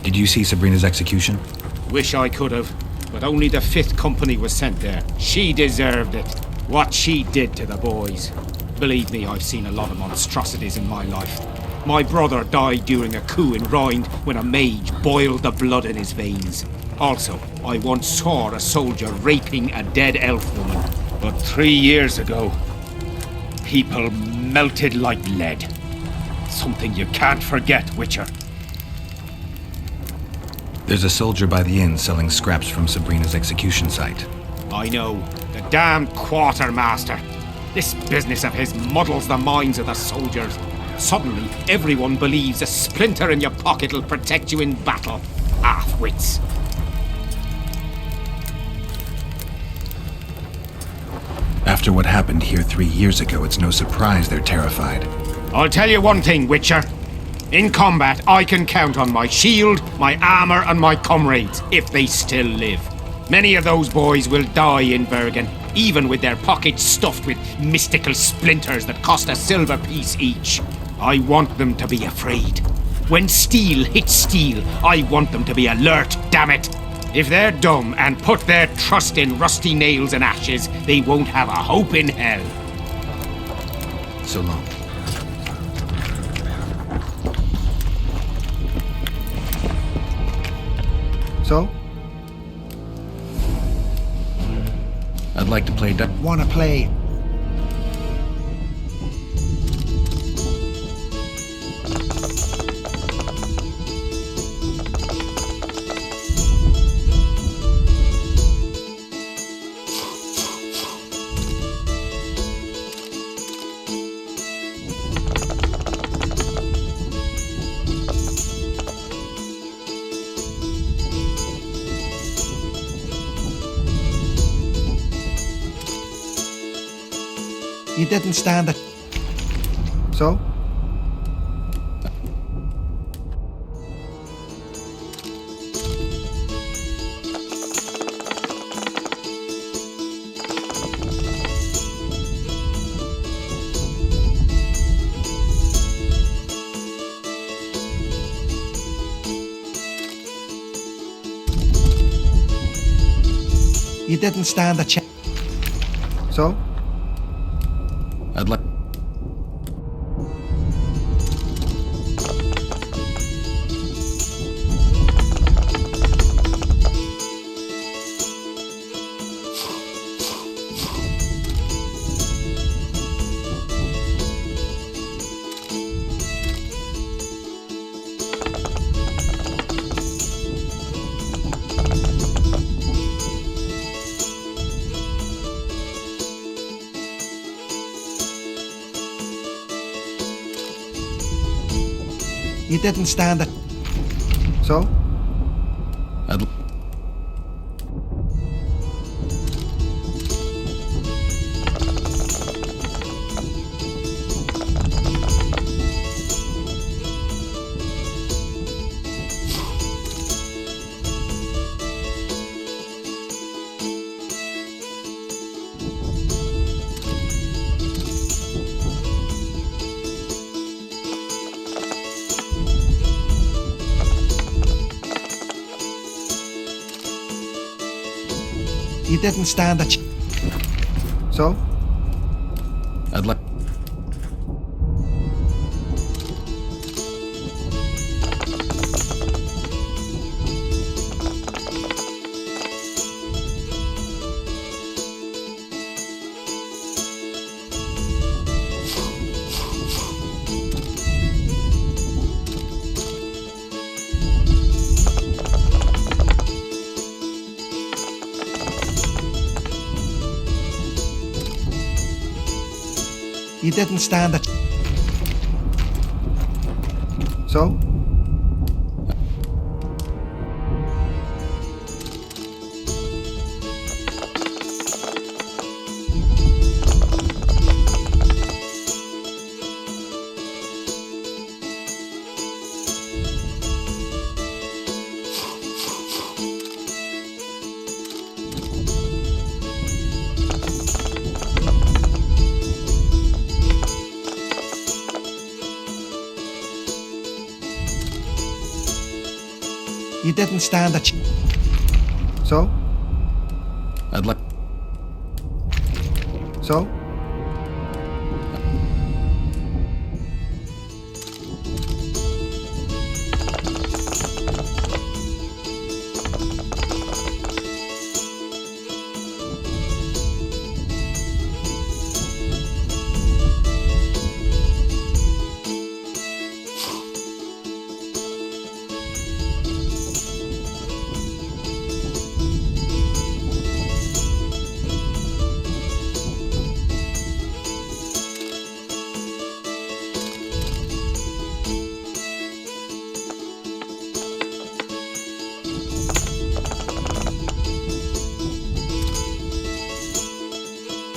Did you see Sabrina's execution? Wish I could have, but only the 5th Company was sent there. She deserved it. What she did to the boys. Believe me, I've seen a lot of monstrosities in my life. My brother died during a coup in Rhind when a mage boiled the blood in his veins. Also, I once saw a soldier raping a dead elf woman. But 3 years ago, people melted like lead. Something you can't forget, Witcher. There's a soldier by the inn selling scraps from Sabrina's execution site. I know. The damned quartermaster. This business of his muddles the minds of the soldiers. Suddenly, everyone believes a splinter in your pocket will protect you in battle. Half-wits. After what happened here 3 years ago, it's no surprise they're terrified. I'll tell you one thing, Witcher. In combat, I can count on my shield, my armor, and my comrades, if they still live. Many of those boys will die in Bergen, even with their pockets stuffed with mystical splinters that cost a silver piece each. I want them to be afraid. When steel hits steel, I want them to be alert, damn it! If they're dumb and put their trust in rusty nails and ashes, they won't have a hope in hell. So long. So? I'd like to play Wanna play? You didn't stand it. So? You didn't stand a chance. So? I'd like... You didn't stand it. So? I'd... You didn't stand a So? I'd like... You didn't stand a... So? You didn't stand a... So? I'd like... So?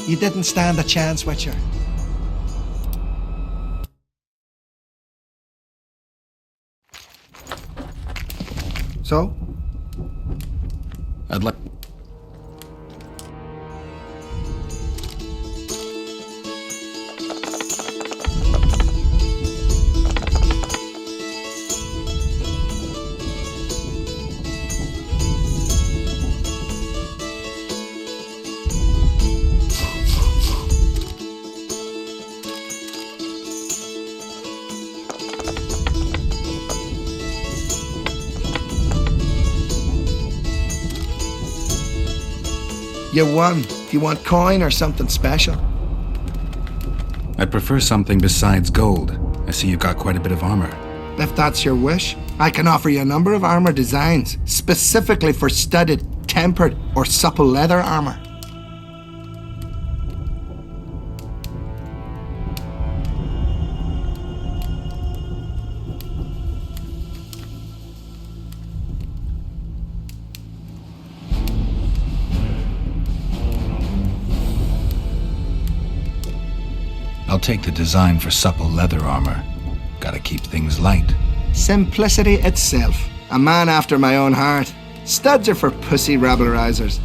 You didn't stand a chance, Witcher. So? I'd like... You won. Do you want coin or something special? I'd prefer something besides gold. I see you've got quite a bit of armor. If that's your wish, I can offer you a number of armor designs, specifically for studded, tempered, or supple leather armor. I'll take the design for supple leather armor. Gotta keep things light. Simplicity itself. A man after my own heart. Studs are for pussy rabblerizers.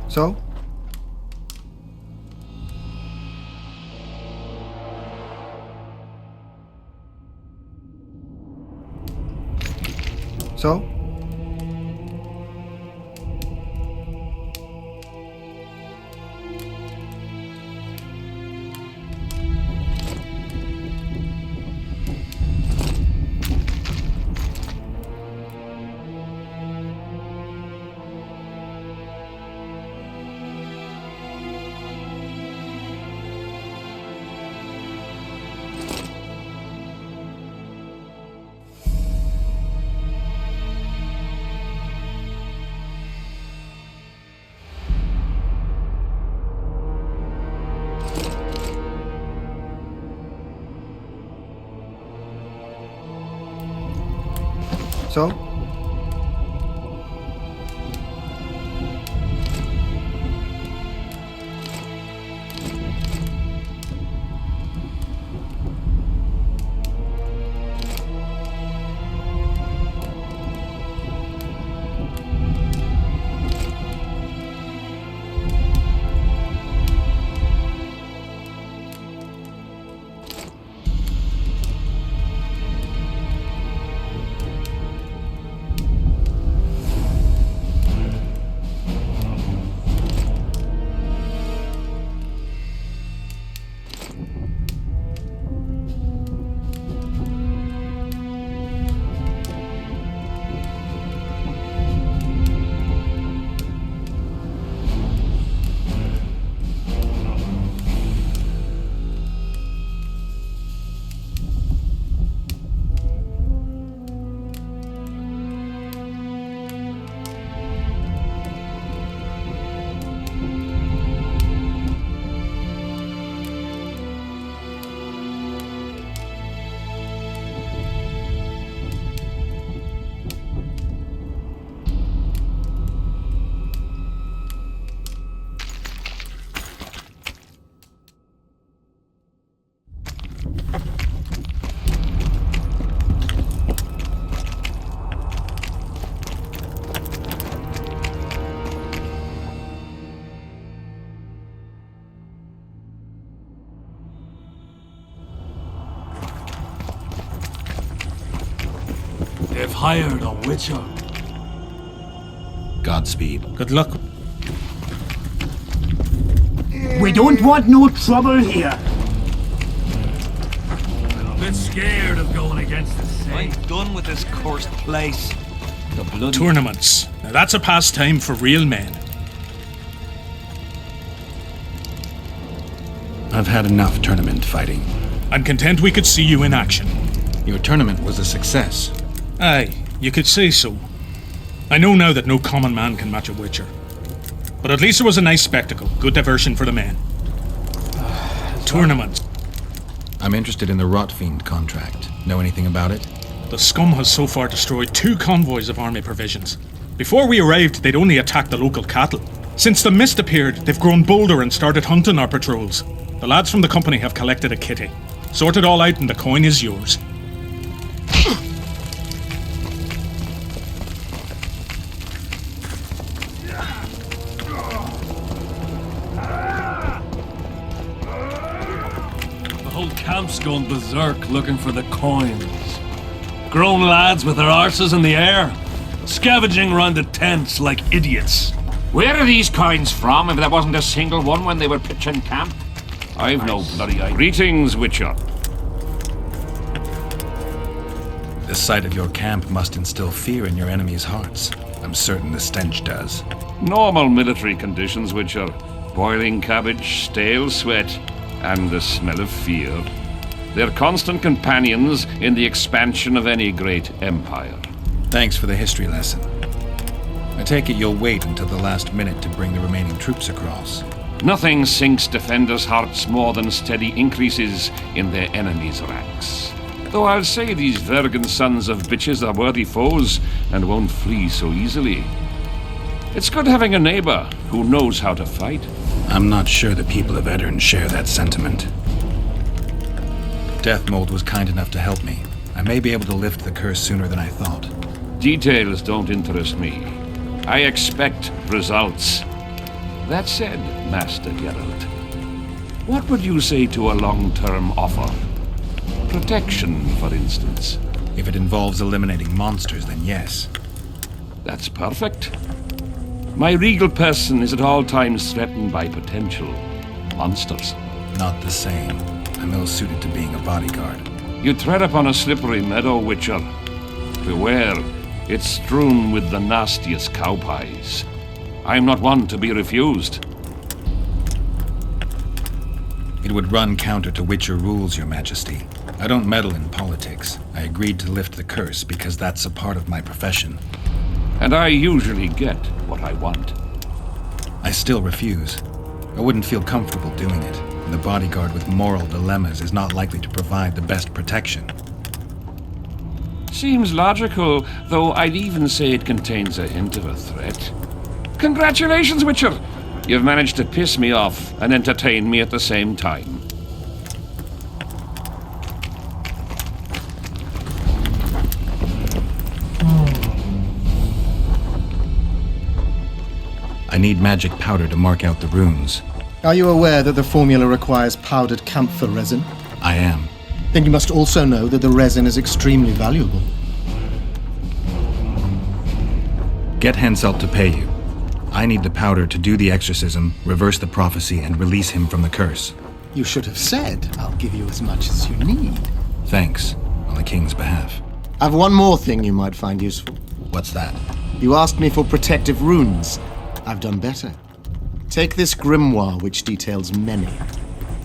So? So? So? hired a witcher. Godspeed. Good luck. We don't want no trouble here. I'm a bit scared of going against the saint. I'm done with this cursed place. The bloody Tournaments. Now that's a pastime for real men. I've had enough tournament fighting. I'm content we could see you in action. Your tournament was a success. Aye, you could say so. I know now that no common man can match a witcher. But at least it was a nice spectacle, good diversion for the men. Tournaments. I'm interested in the Rotfiend contract. Know anything about it? The scum has so far destroyed 2 convoys of army provisions. Before we arrived, they'd only attacked the local cattle. Since the mist appeared, they've grown bolder and started hunting our patrols. The lads from the company have collected a kitty. Sort it all out and the coin is yours. The whole camp's gone berserk looking for the coins. Grown lads with their arses in the air, scavenging around the tents like idiots. Where are these coins from if there wasn't a single one when they were pitching camp? I've no bloody idea. Greetings, Witcher. The sight of your camp must instill fear in your enemies' hearts. I'm certain the stench does. Normal military conditions, Witcher. Boiling cabbage, stale sweat, and the smell of fear. They're constant companions in the expansion of any great empire. Thanks for the history lesson. I take it you'll wait until the last minute to bring the remaining troops across. Nothing sinks defenders' hearts more than steady increases in their enemies' ranks. Though I'll say these Vergan sons of bitches are worthy foes and won't flee so easily. It's good having a neighbor who knows how to fight. I'm not sure the people of Eddern share that sentiment. Deathmold was kind enough to help me. I may be able to lift the curse sooner than I thought. Details don't interest me. I expect results. That said, Master Geralt, what would you say to a long-term offer? Protection, for instance. If it involves eliminating monsters, then yes. That's perfect. My regal person is at all times threatened by potential monsters. Not the same. I'm ill-suited to being a bodyguard. You tread upon a slippery meadow, Witcher. Beware, it's strewn with the nastiest cowpies. I'm not one to be refused. It would run counter to Witcher rules, Your Majesty. I don't meddle in politics. I agreed to lift the curse because that's a part of my profession. And I usually get what I want. I still refuse. I wouldn't feel comfortable doing it. And the bodyguard with moral dilemmas is not likely to provide the best protection. Seems logical, though I'd even say it contains a hint of a threat. Congratulations, Witcher! You've managed to piss me off and entertain me at the same time. I need magic powder to mark out the runes. Are you aware that the formula requires powdered camphor resin? I am. Then you must also know that the resin is extremely valuable. Get Henselt to pay you. I need the powder to do the exorcism, reverse the prophecy, and release him from the curse. You should have said, I'll give you as much as you need. Thanks, on the king's behalf. I've one more thing you might find useful. What's that? You asked me for protective runes. I've done better. Take this grimoire, which details many.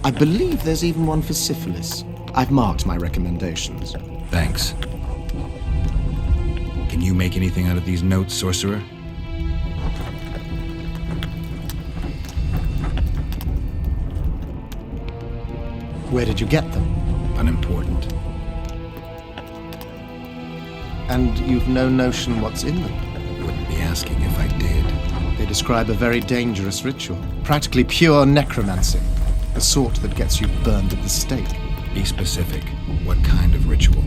I believe there's even one for syphilis. I've marked my recommendations. Thanks. Can you make anything out of these notes, sorcerer? Where did you get them? Unimportant. And you've no notion what's in them? Wouldn't be asking if I did. They describe a very dangerous ritual. Practically pure necromancy. The sort that gets you burned at the stake. Be specific. What kind of ritual?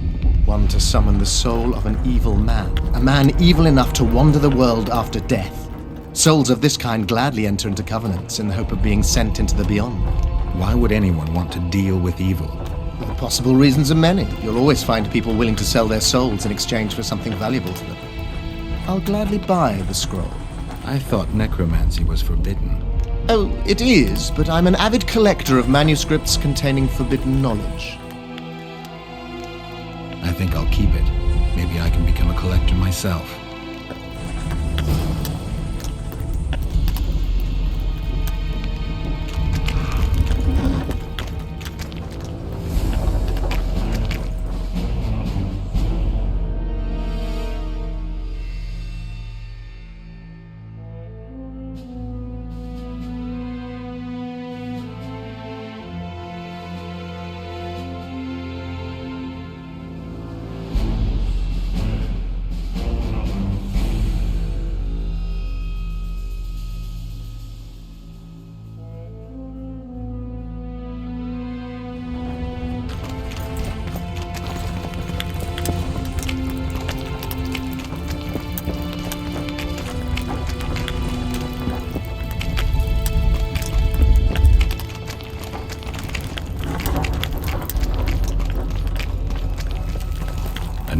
One to summon the soul of an evil man. A man evil enough to wander the world after death. Souls of this kind gladly enter into covenants in the hope of being sent into the beyond. Why would anyone want to deal with evil? The possible reasons are many. You'll always find people willing to sell their souls in exchange for something valuable to them. I'll gladly buy the scroll. I thought necromancy was forbidden. Oh, it is, but I'm an avid collector of manuscripts containing forbidden knowledge. I think I'll keep it. Maybe I can become a collector myself.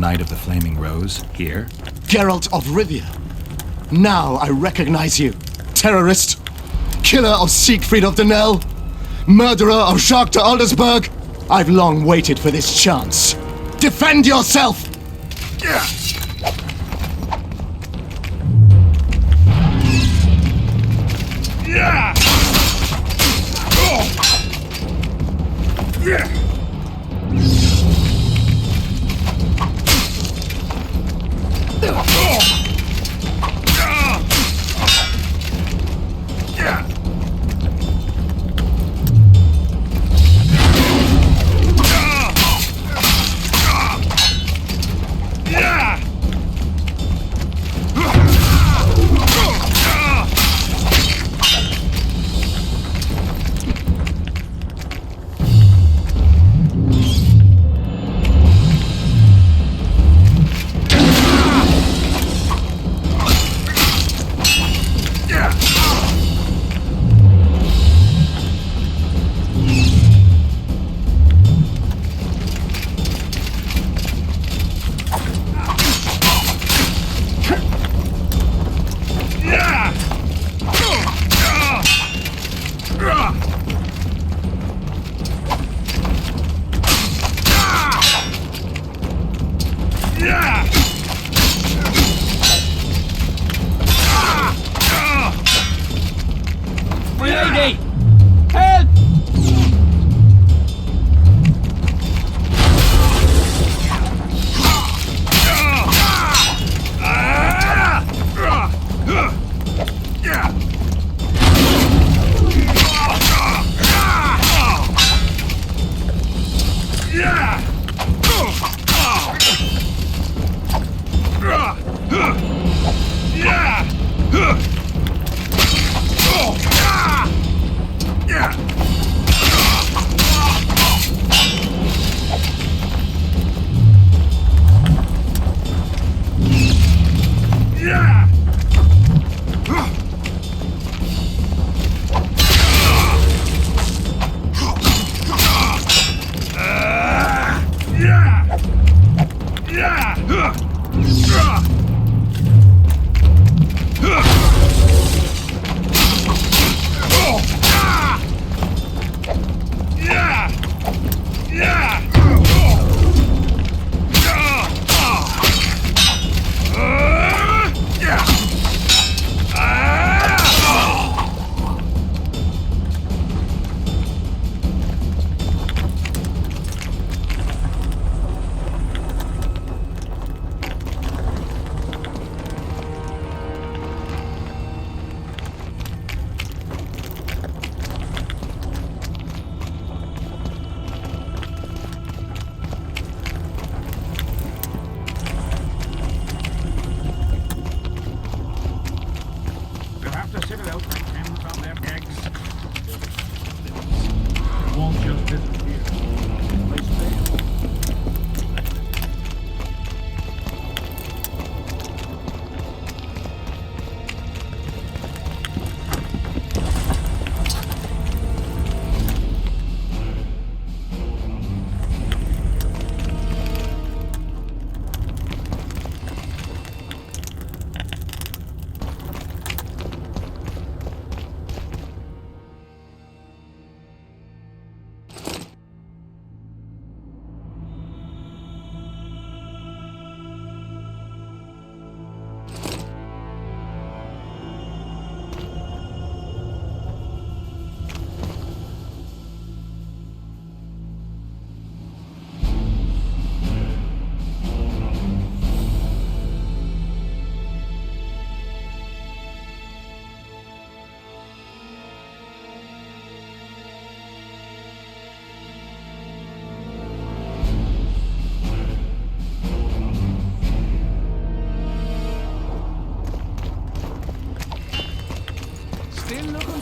Knight of the Flaming Rose, here. Geralt of Rivia. Now I recognize you. Terrorist. Killer of Siegfried of Denel. Murderer of Jacques de Aldersberg. I've long waited for this chance. Defend yourself! Yeah. Oh. Yeah.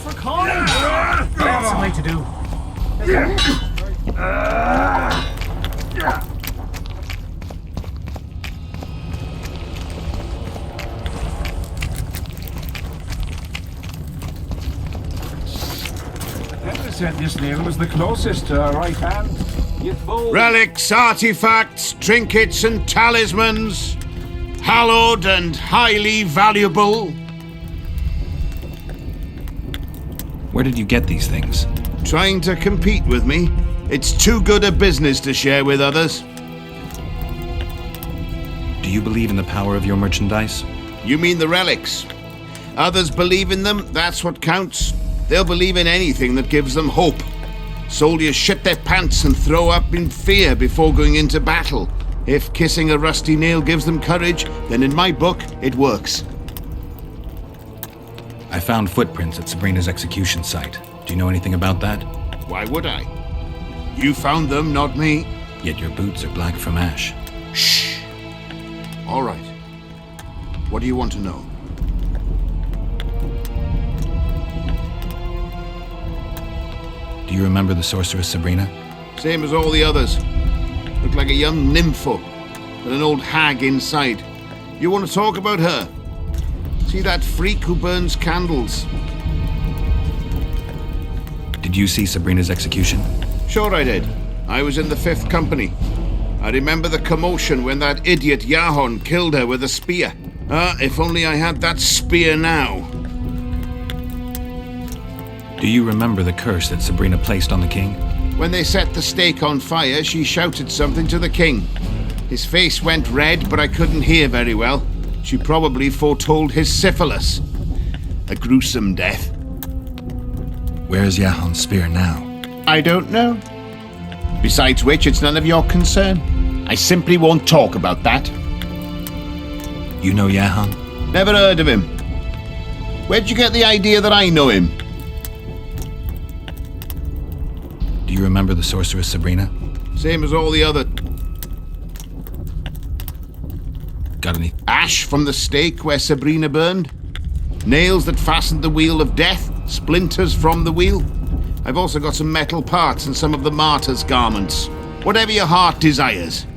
for coins! What else am I to do? Edna said this nail was the closest to her right hand. You fool. Relics, artifacts, trinkets, and talismans. Hallowed and highly valuable. Where did you get these things? Trying to compete with me? It's too good a business to share with others. Do you believe in the power of your merchandise? You mean the relics? Others believe in them, that's what counts. They'll believe in anything that gives them hope. Soldiers shit their pants and throw up in fear before going into battle. If kissing a rusty nail gives them courage, then in my book, it works. I found footprints at Sabrina's execution site. Do you know anything about that? Why would I? You found them, not me. Yet your boots are black from ash. Shh. All right. What do you want to know? Do you remember the sorceress Sabrina? Same as all the others. Looked like a young nympho, with an old hag inside. You want to talk about her? See that freak who burns candles? Did you see Sabrina's execution? Sure I did. I was in the 5th Company. I remember the commotion when that idiot Yahon killed her with a spear. If only I had that spear now. Do you remember the curse that Sabrina placed on the king? When they set the stake on fire, she shouted something to the king. His face went red, but I couldn't hear very well. She probably foretold his syphilis. A gruesome death. Where's Yahon's spear now? I don't know. Besides which, it's none of your concern. I simply won't talk about that. You know Yahon? Never heard of him. Where'd you get the idea that I know him? Do you remember the sorceress Sabrina? Same as all the other. Got any? Ash from the stake where Sabrina burned. Nails that fastened the wheel of death. Splinters from the wheel. I've also got some metal parts and some of the martyr's garments. Whatever your heart desires.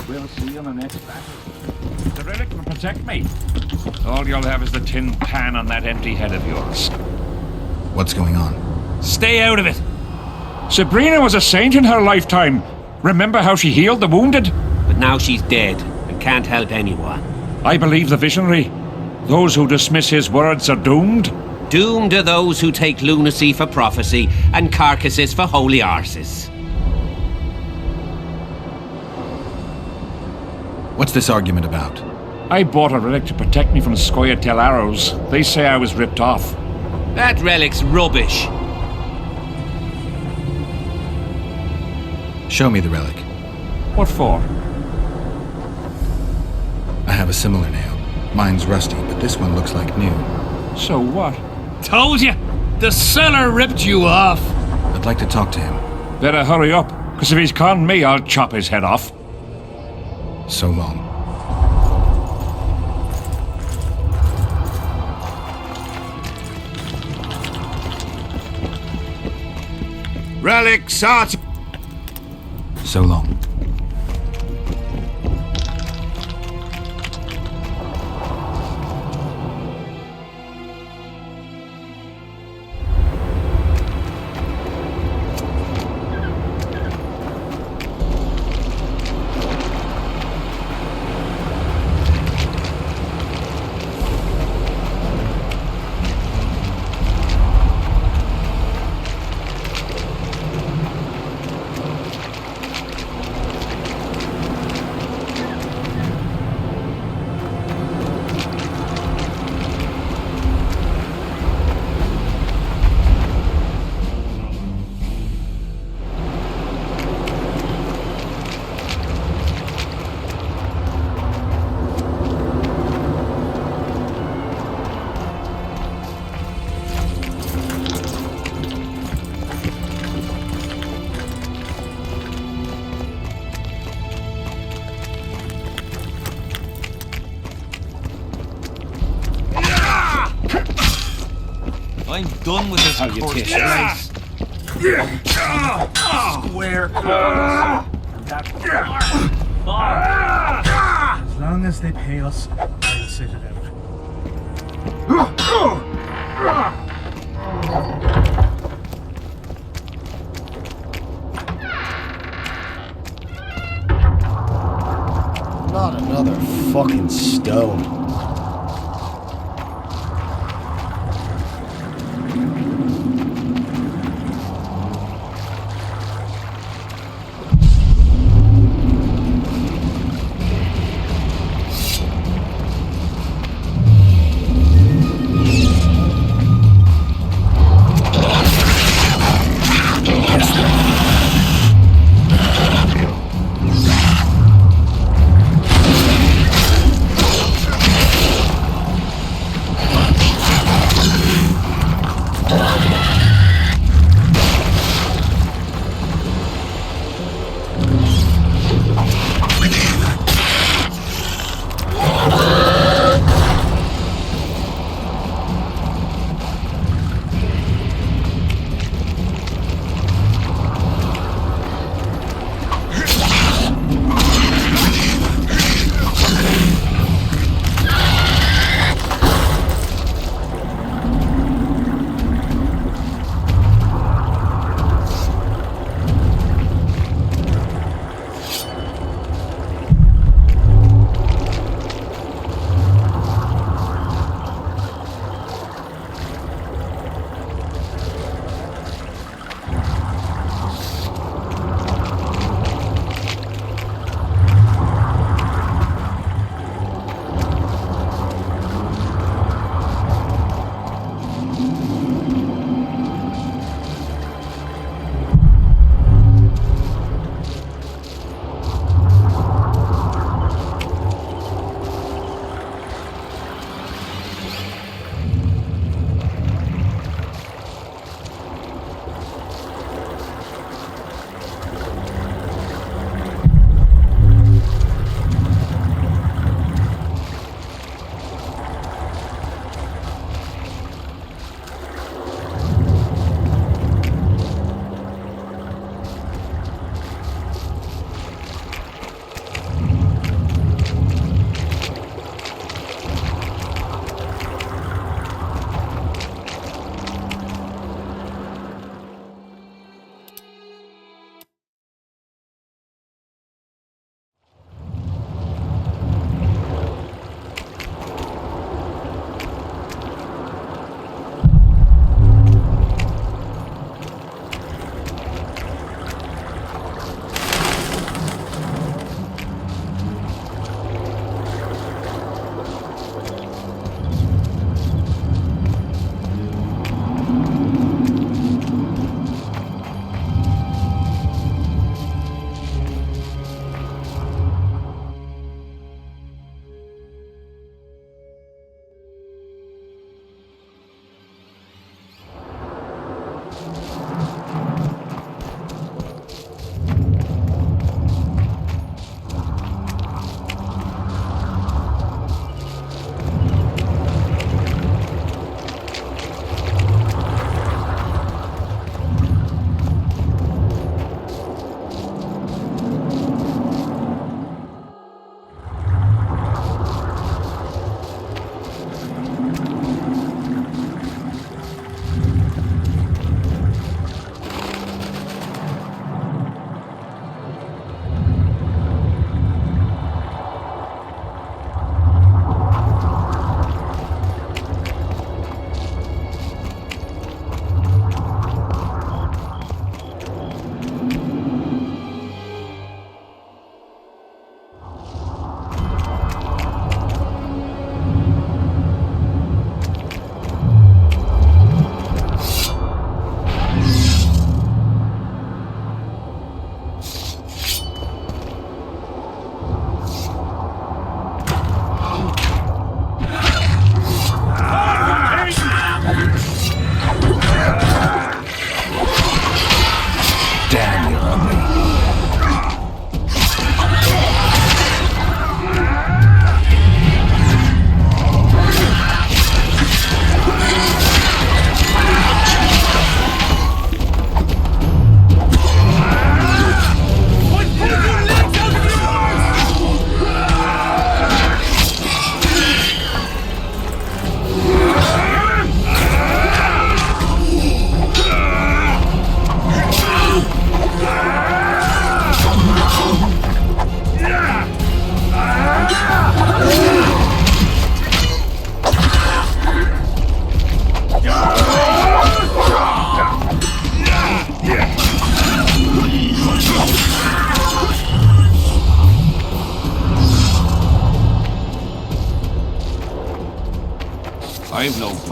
We'll see in the next battle. The relic will protect me. All you'll have is the tin pan on that empty head of yours. What's going on? Stay out of it. Sabrina was a saint in her lifetime. Remember how she healed the wounded? But now she's dead and can't help anyone. I believe the visionary. Those who dismiss his words are doomed. Doomed are those who take lunacy for prophecy and carcasses for holy arses. What's this argument about? I bought a relic to protect me from Scoia'tael arrows. They say I was ripped off. That relic's rubbish. Show me the relic. What for? I have a similar nail. Mine's rusty, but this one looks like new. So what? Told you! The seller ripped you off! I'd like to talk to him. Better hurry up, because if he's conned me, I'll chop his head off. So long. Relics, art. So long. I'm done with this cursed place. Square as long as they pay us, I'll sit it out. Not another fucking stone.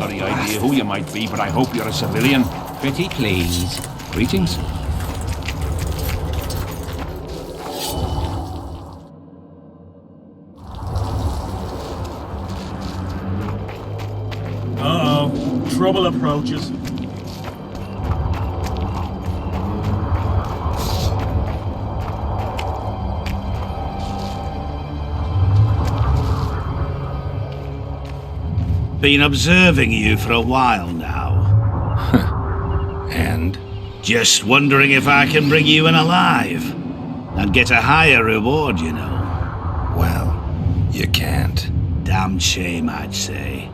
bloody idea who you might be, but I hope you're a civilian. Pretty please. Greetings. Uh-oh. Trouble approaches. Been observing you for a while now. And? Just wondering if I can bring you in alive. I'd get a higher reward, you know. Well, you can't. Damn shame, I'd say.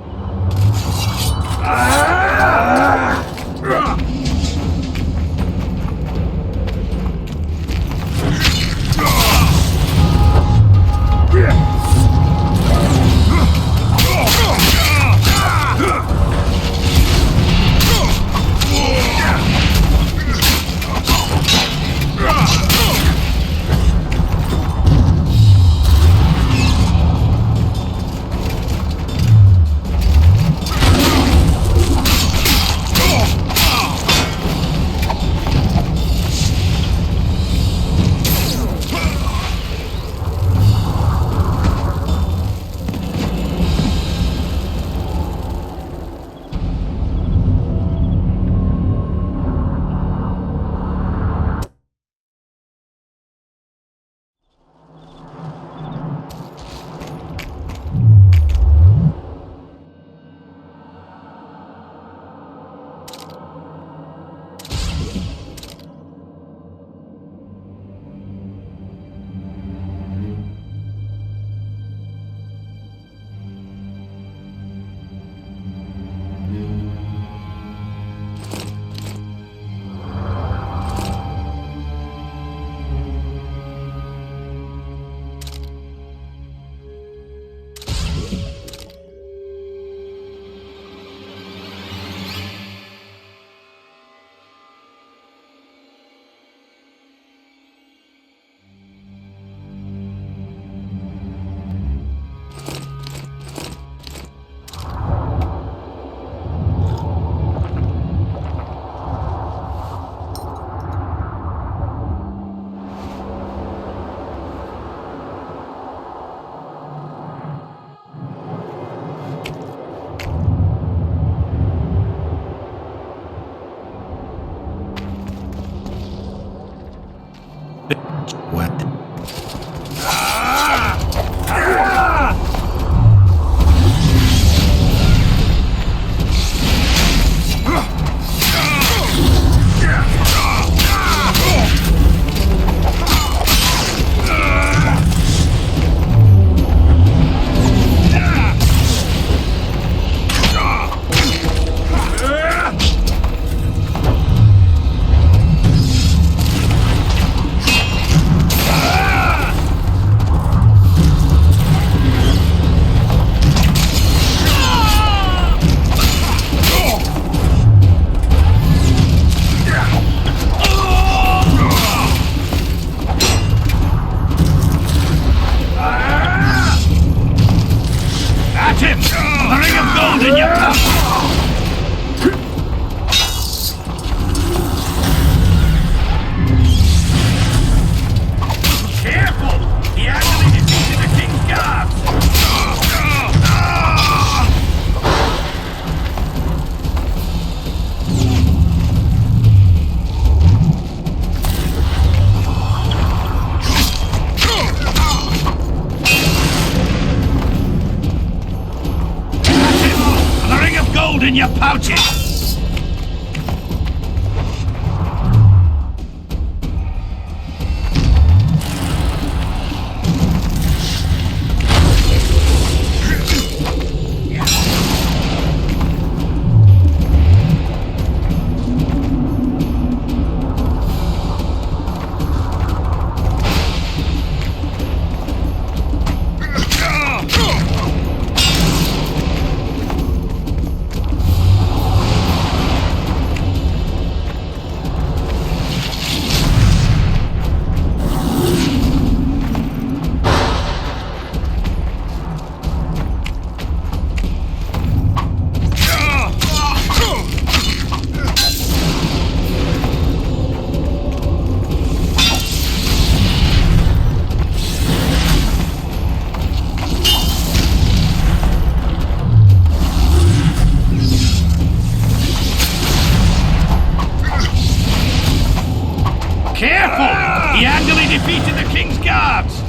Careful! He handily defeated the king's guards!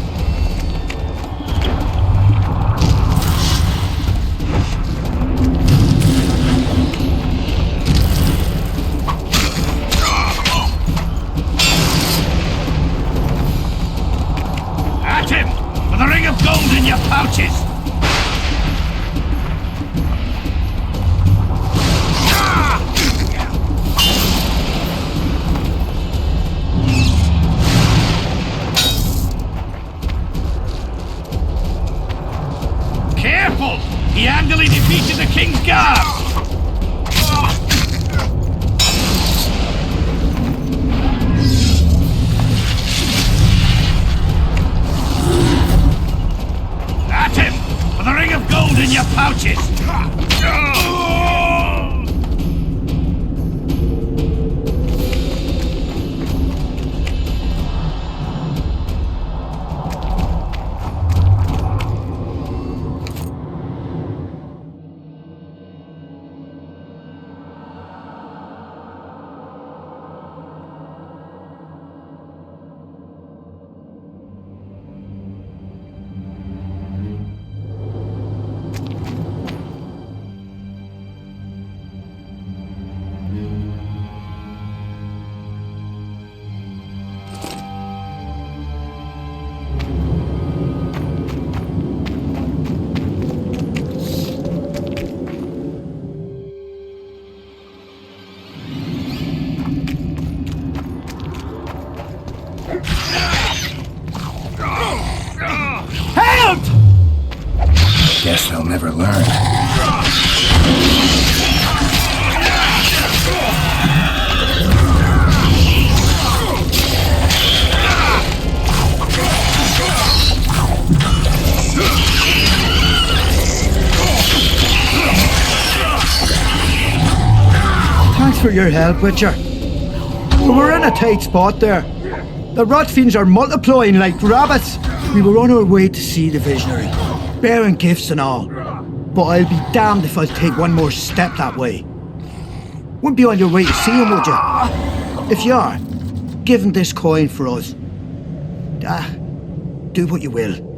At him! For the ring of gold in your pouches! Careful! He handily defeated the king's guards! At him! For the ring of gold in your pouches! Guess they'll never learn. Thanks for your help, Witcher. We were in a tight spot there. The rot fiends are multiplying like rabbits. We were on our way to see the visionary, bearing gifts and all. But I'll be damned if I'll take one more step that way. Wouldn't be on your way to see him, would you? If you are, give him this coin for us. Do what you will.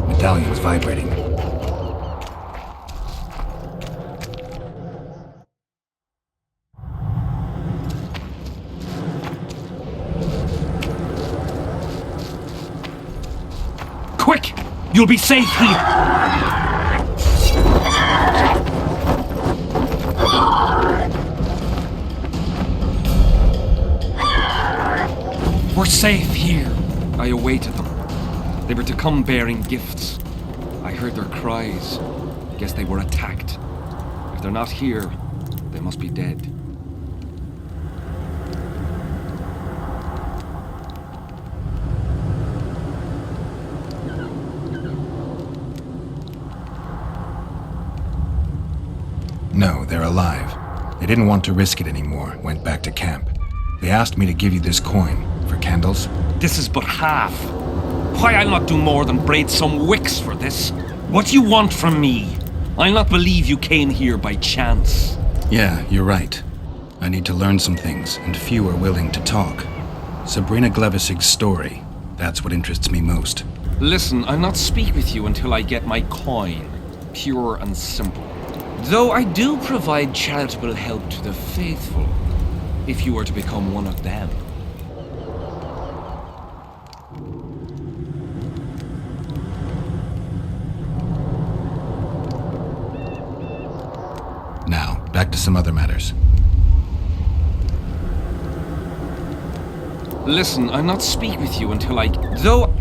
Medallion's vibrating. Quick! You'll be safe here! We're safe here. I awaited them. They were to come bearing gifts. I heard their cries. Guess they were attacked. If they're not here, they must be dead. No, they're alive. They didn't want to risk it anymore, went back to camp. They asked me to give you this coin for candles. This is but half. Why, I'll not do more than braid some wicks for this. What do you want from me? I'll not believe you came here by chance. Yeah, you're right. I need to learn some things, and few are willing to talk. Sabrina Glevisig's story, that's what interests me most. Listen, I'll not speak with you until I get my coin. Pure and simple. Though I do provide charitable help to the faithful, if you were to become one of them. Now, back to some other matters. Listen, I'll not speak with you until I... Though...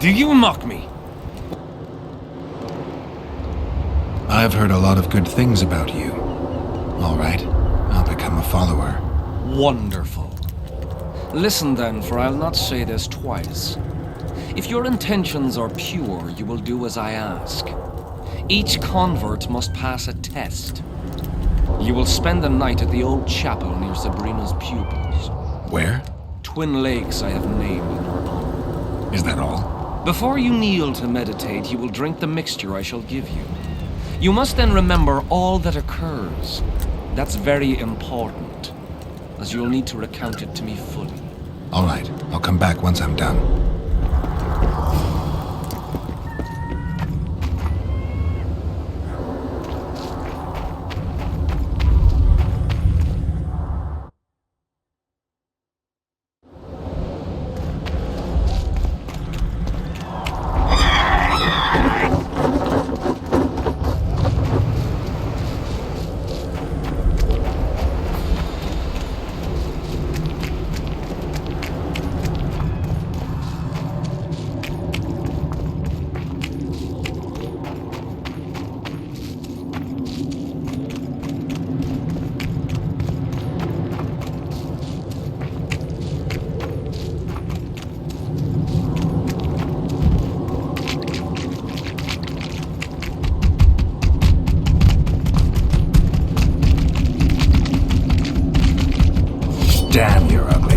Do you mock me? I've heard a lot of good things about you. All right, I'll become a follower. Wonderful. Listen then, for I'll not say this twice. If your intentions are pure, you will do as I ask. Each convert must pass a test. You will spend the night at the old chapel near Sabrina's pupils. Where? Twin lakes I have named in her honor. Is that all? Before you kneel to meditate, you will drink the mixture I shall give you. You must then remember all that occurs. That's very important, as you'll need to recount it to me fully. All right, I'll come back once I'm done. Damn, you're ugly.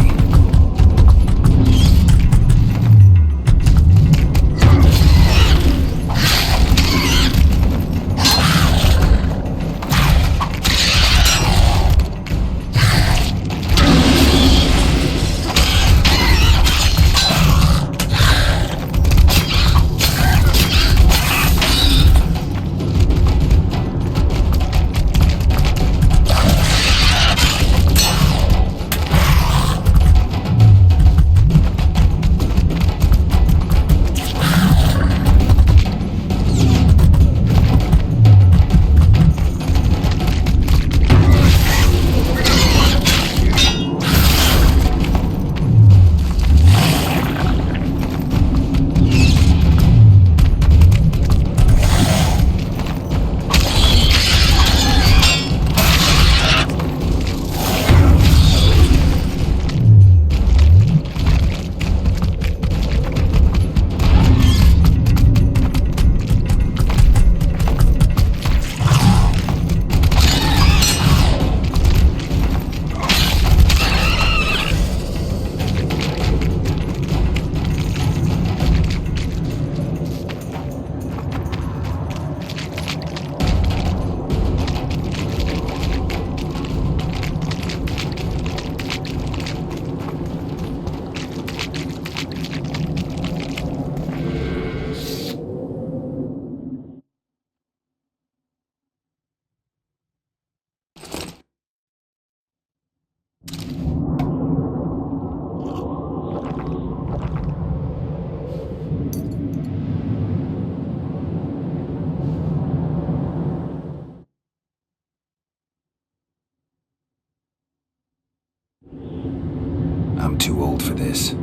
I'm too old for this.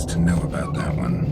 To know about that one.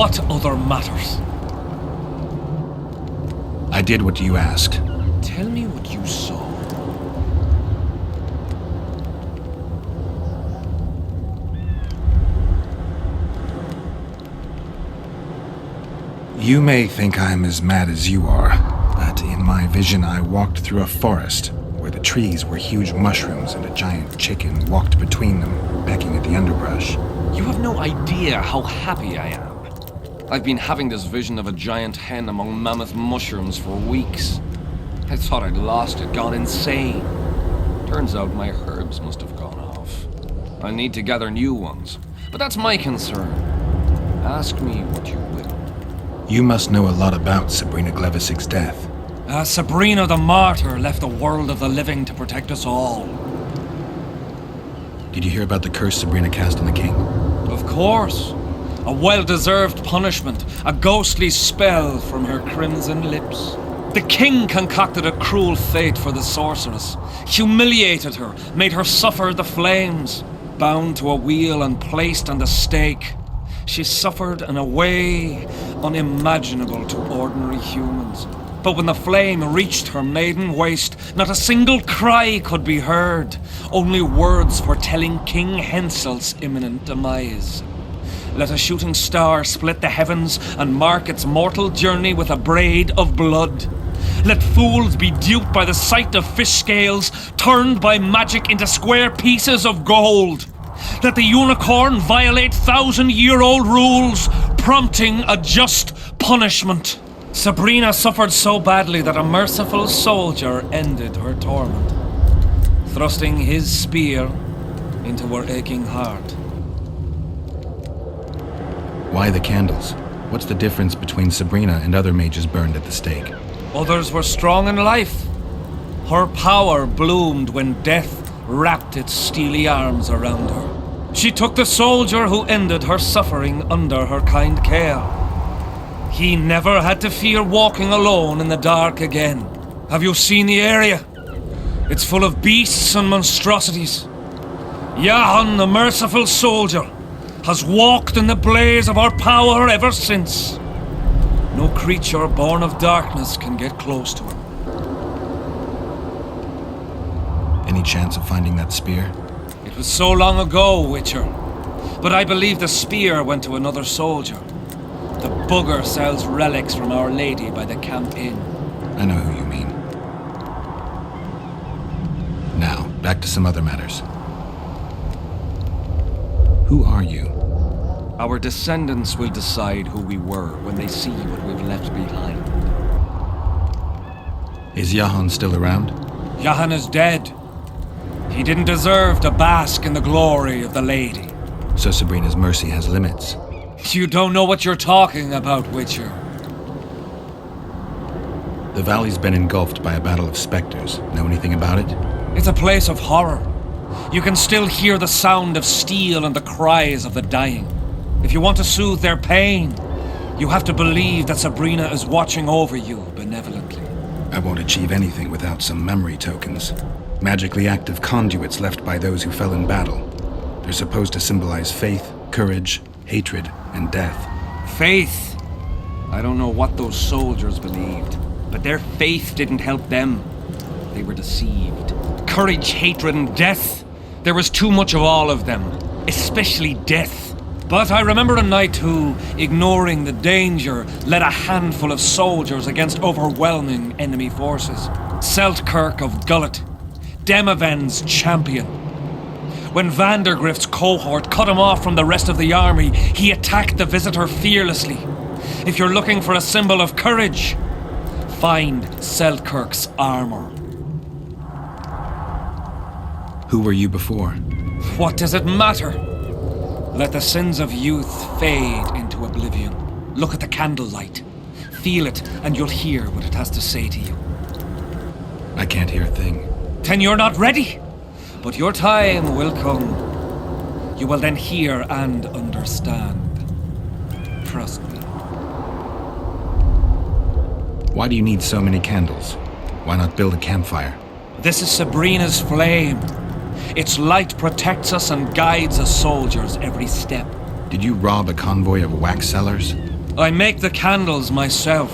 What other matters? I did what you asked. Tell me what you saw. You may think I'm as mad as you are, but in my vision I walked through a forest where the trees were huge mushrooms and a giant chicken walked between them, pecking at the underbrush. You have no idea how happy I am. I've been having this vision of a giant hen among mammoth mushrooms for weeks. I thought I'd lost it, gone insane. Turns out my herbs must have gone off. I need to gather new ones, but that's my concern. Ask me what you will. You must know a lot about Sabrina Glevissig's death. Sabrina the Martyr left the world of the living to protect us all. Did you hear about the curse Sabrina cast on the king? Of course. A well-deserved punishment, a ghostly spell from her crimson lips. The king concocted a cruel fate for the sorceress, humiliated her, made her suffer the flames. Bound to a wheel and placed on the stake, she suffered in a way unimaginable to ordinary humans. But when the flame reached her maiden waist, not a single cry could be heard, only words foretelling King Hensel's imminent demise. Let a shooting star split the heavens and mark its mortal journey with a braid of blood. Let fools be duped by the sight of fish scales, turned by magic into square pieces of gold. Let the unicorn violate 1,000-year-old rules, prompting a just punishment. Sabrina suffered so badly that a merciful soldier ended her torment, thrusting his spear into her aching heart. Why the candles? What's the difference between Sabrina and other mages burned at the stake? Others were strong in life. Her power bloomed when death wrapped its steely arms around her. She took the soldier who ended her suffering under her kind care. He never had to fear walking alone in the dark again. Have you seen the area? It's full of beasts and monstrosities. Jahan, the merciful soldier, has walked in the blaze of our power ever since. No creature born of darkness can get close to him. Any chance of finding that spear? It was so long ago, Witcher. But I believe the spear went to another soldier. The bugger sells relics from Our Lady by the Camp Inn. I know who you mean. Now, back to some other matters. Who are you? Our descendants will decide who we were when they see what we've left behind. Is Jahan still around? Jahan is dead. He didn't deserve to bask in the glory of the Lady. So Sabrina's mercy has limits. You don't know what you're talking about, Witcher. The valley's been engulfed by a battle of specters. Know anything about it? It's a place of horror. You can still hear the sound of steel and the cries of the dying. If you want to soothe their pain, you have to believe that Sabrina is watching over you benevolently. I won't achieve anything without some memory tokens. Magically active conduits left by those who fell in battle. They're supposed to symbolize faith, courage, hatred, and death. Faith? I don't know what those soldiers believed, but their faith didn't help them. They were deceived. Courage, hatred, and death. There was too much of all of them, especially death. But I remember a knight who, ignoring the danger, led a handful of soldiers against overwhelming enemy forces. Seltkirk of Gullet, Demaven's champion. When Vandergrift's cohort cut him off from the rest of the army, he attacked the visitor fearlessly. If you're looking for a symbol of courage, find Seltkirk's armor. Who were you before? What does it matter? Let the sins of youth fade into oblivion. Look at the candlelight. Feel it, and you'll hear what it has to say to you. I can't hear a thing. Then you're not ready. But your time will come. You will then hear and understand. Trust me. Why do you need so many candles? Why not build a campfire? This is Sabrina's flame. Its light protects us and guides us soldiers every step. Did you rob a convoy of wax sellers? I make the candles myself.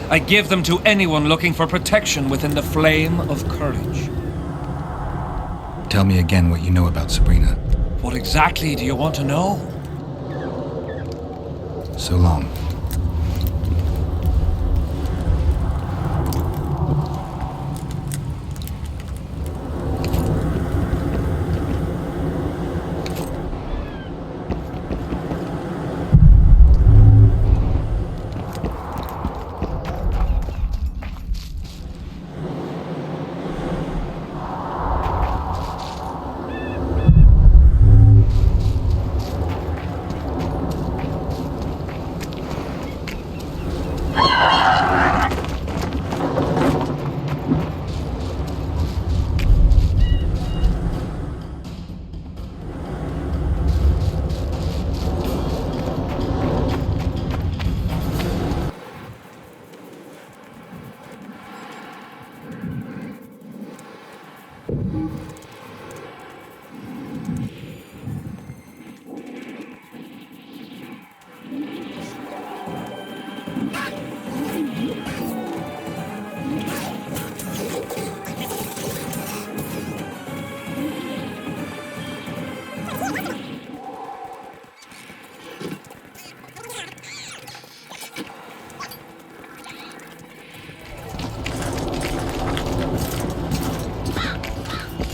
I give them to anyone looking for protection within the flame of courage. Tell me again what you know about Sabrina. What exactly do you want to know? So long.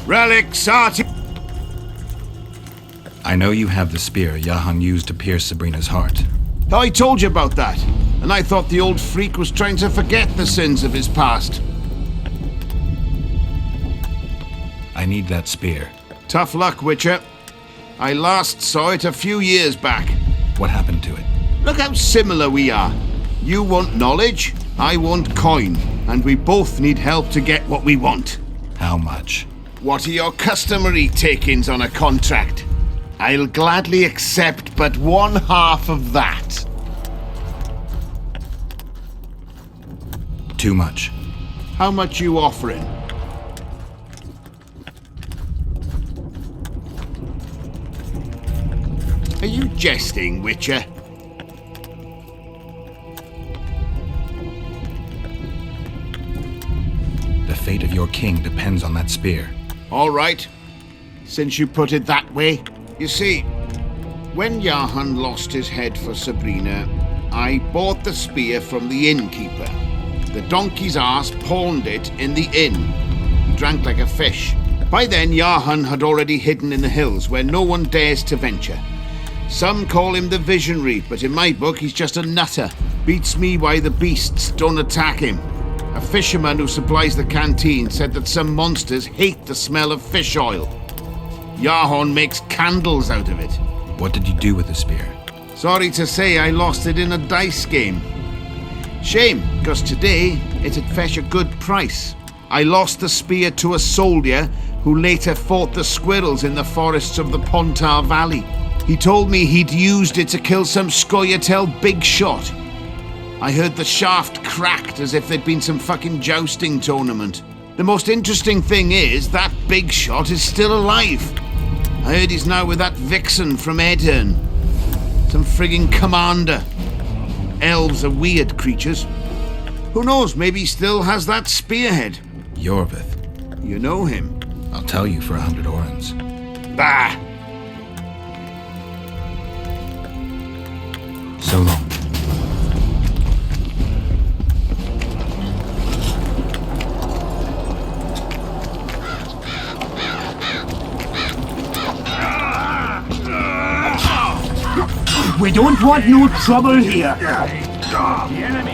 Relics, Artie. I know you have the spear Jahan used to pierce Sabrina's heart. I told you about that, and I thought the old freak was trying to forget the sins of his past. I need that spear. Tough luck, Witcher. I last saw it a few years back. What happened to it? Look how similar we are. You want knowledge, I want coin, and we both need help to get what we want. How much? What are your customary takings on a contract? I'll gladly accept but 1/2 of that. Too much. How much you offering? Are you jesting, Witcher? The fate of your king depends on that spear. All right, since you put it that way. You see, when Jahan lost his head for Sabrina, I bought the spear from the innkeeper. The donkey's ass pawned it in the inn. He drank like a fish. By then, Jahan had already hidden in the hills where no one dares to venture. Some call him the visionary, but in my book, he's just a nutter. Beats me why the beasts don't attack him. A fisherman who supplies the canteen said that some monsters hate the smell of fish oil. Jahan makes candles out of it. What did you do with the spear? Sorry to say I lost it in a dice game. Shame, because today it'd fetch a good price. I lost the spear to a soldier who later fought the squirrels in the forests of the Pontar Valley. He told me he'd used it to kill some Scoia'tael big shot. I heard the shaft cracked as if there'd been some fucking jousting tournament. The most interesting thing is that big shot is still alive. I heard he's now with that vixen from Edern. Some frigging commander. Elves are weird creatures. Who knows, maybe he still has that spearhead. Yorvith. You know him? I'll tell you for 100 orens. Bah! So long. We don't want no trouble here. The enemy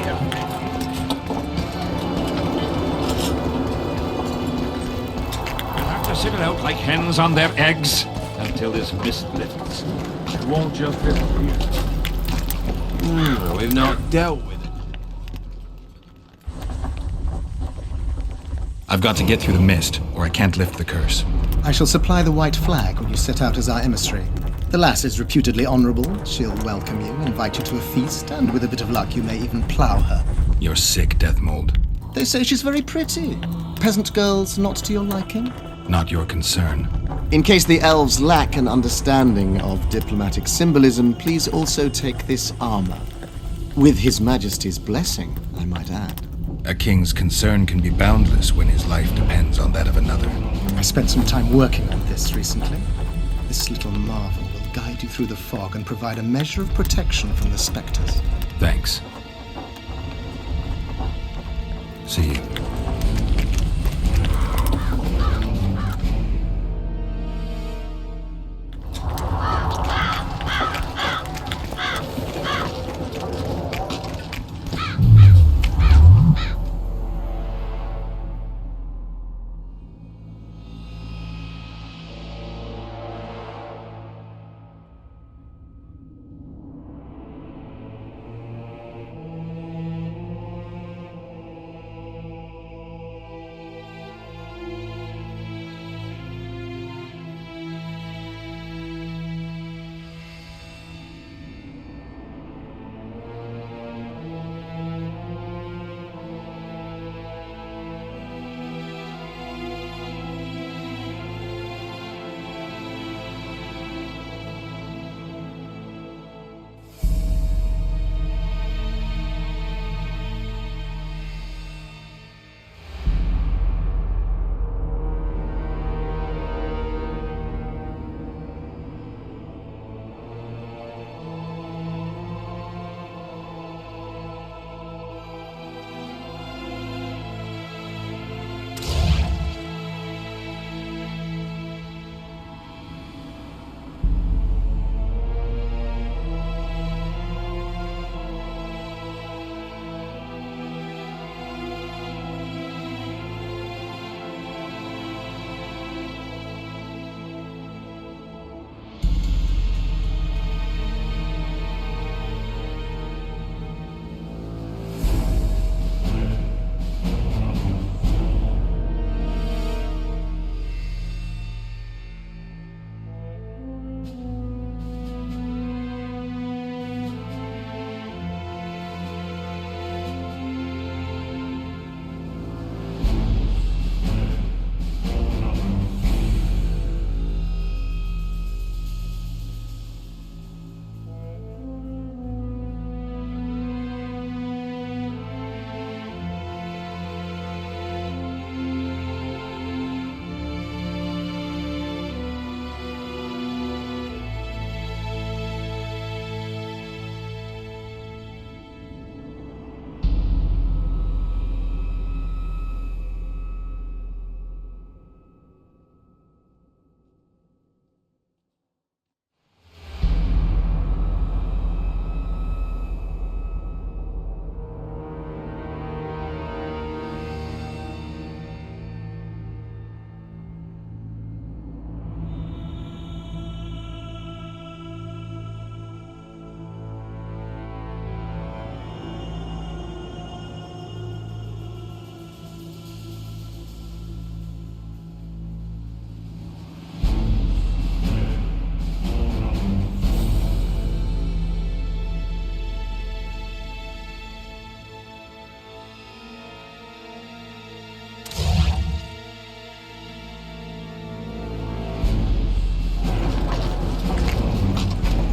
We'll have to sit it out like hens on their eggs until this mist lifts. It won't just disappear. We've not dealt with it. I've got to get through the mist, or I can't lift the curse. I shall supply the white flag when you set out as our emissary. The lass is reputedly honourable. She'll welcome you, invite you to a feast, and with a bit of luck you may even plough her. You're sick, Death Mold. They say she's very pretty. Peasant girls not to your liking? Not your concern. In case the elves lack an understanding of diplomatic symbolism, please also take this armor. With His Majesty's blessing, I might add. A king's concern can be boundless when his life depends on that of another. I spent some time working on this recently. This little marvel will guide you through the fog and provide a measure of protection from the spectres. Thanks. See you.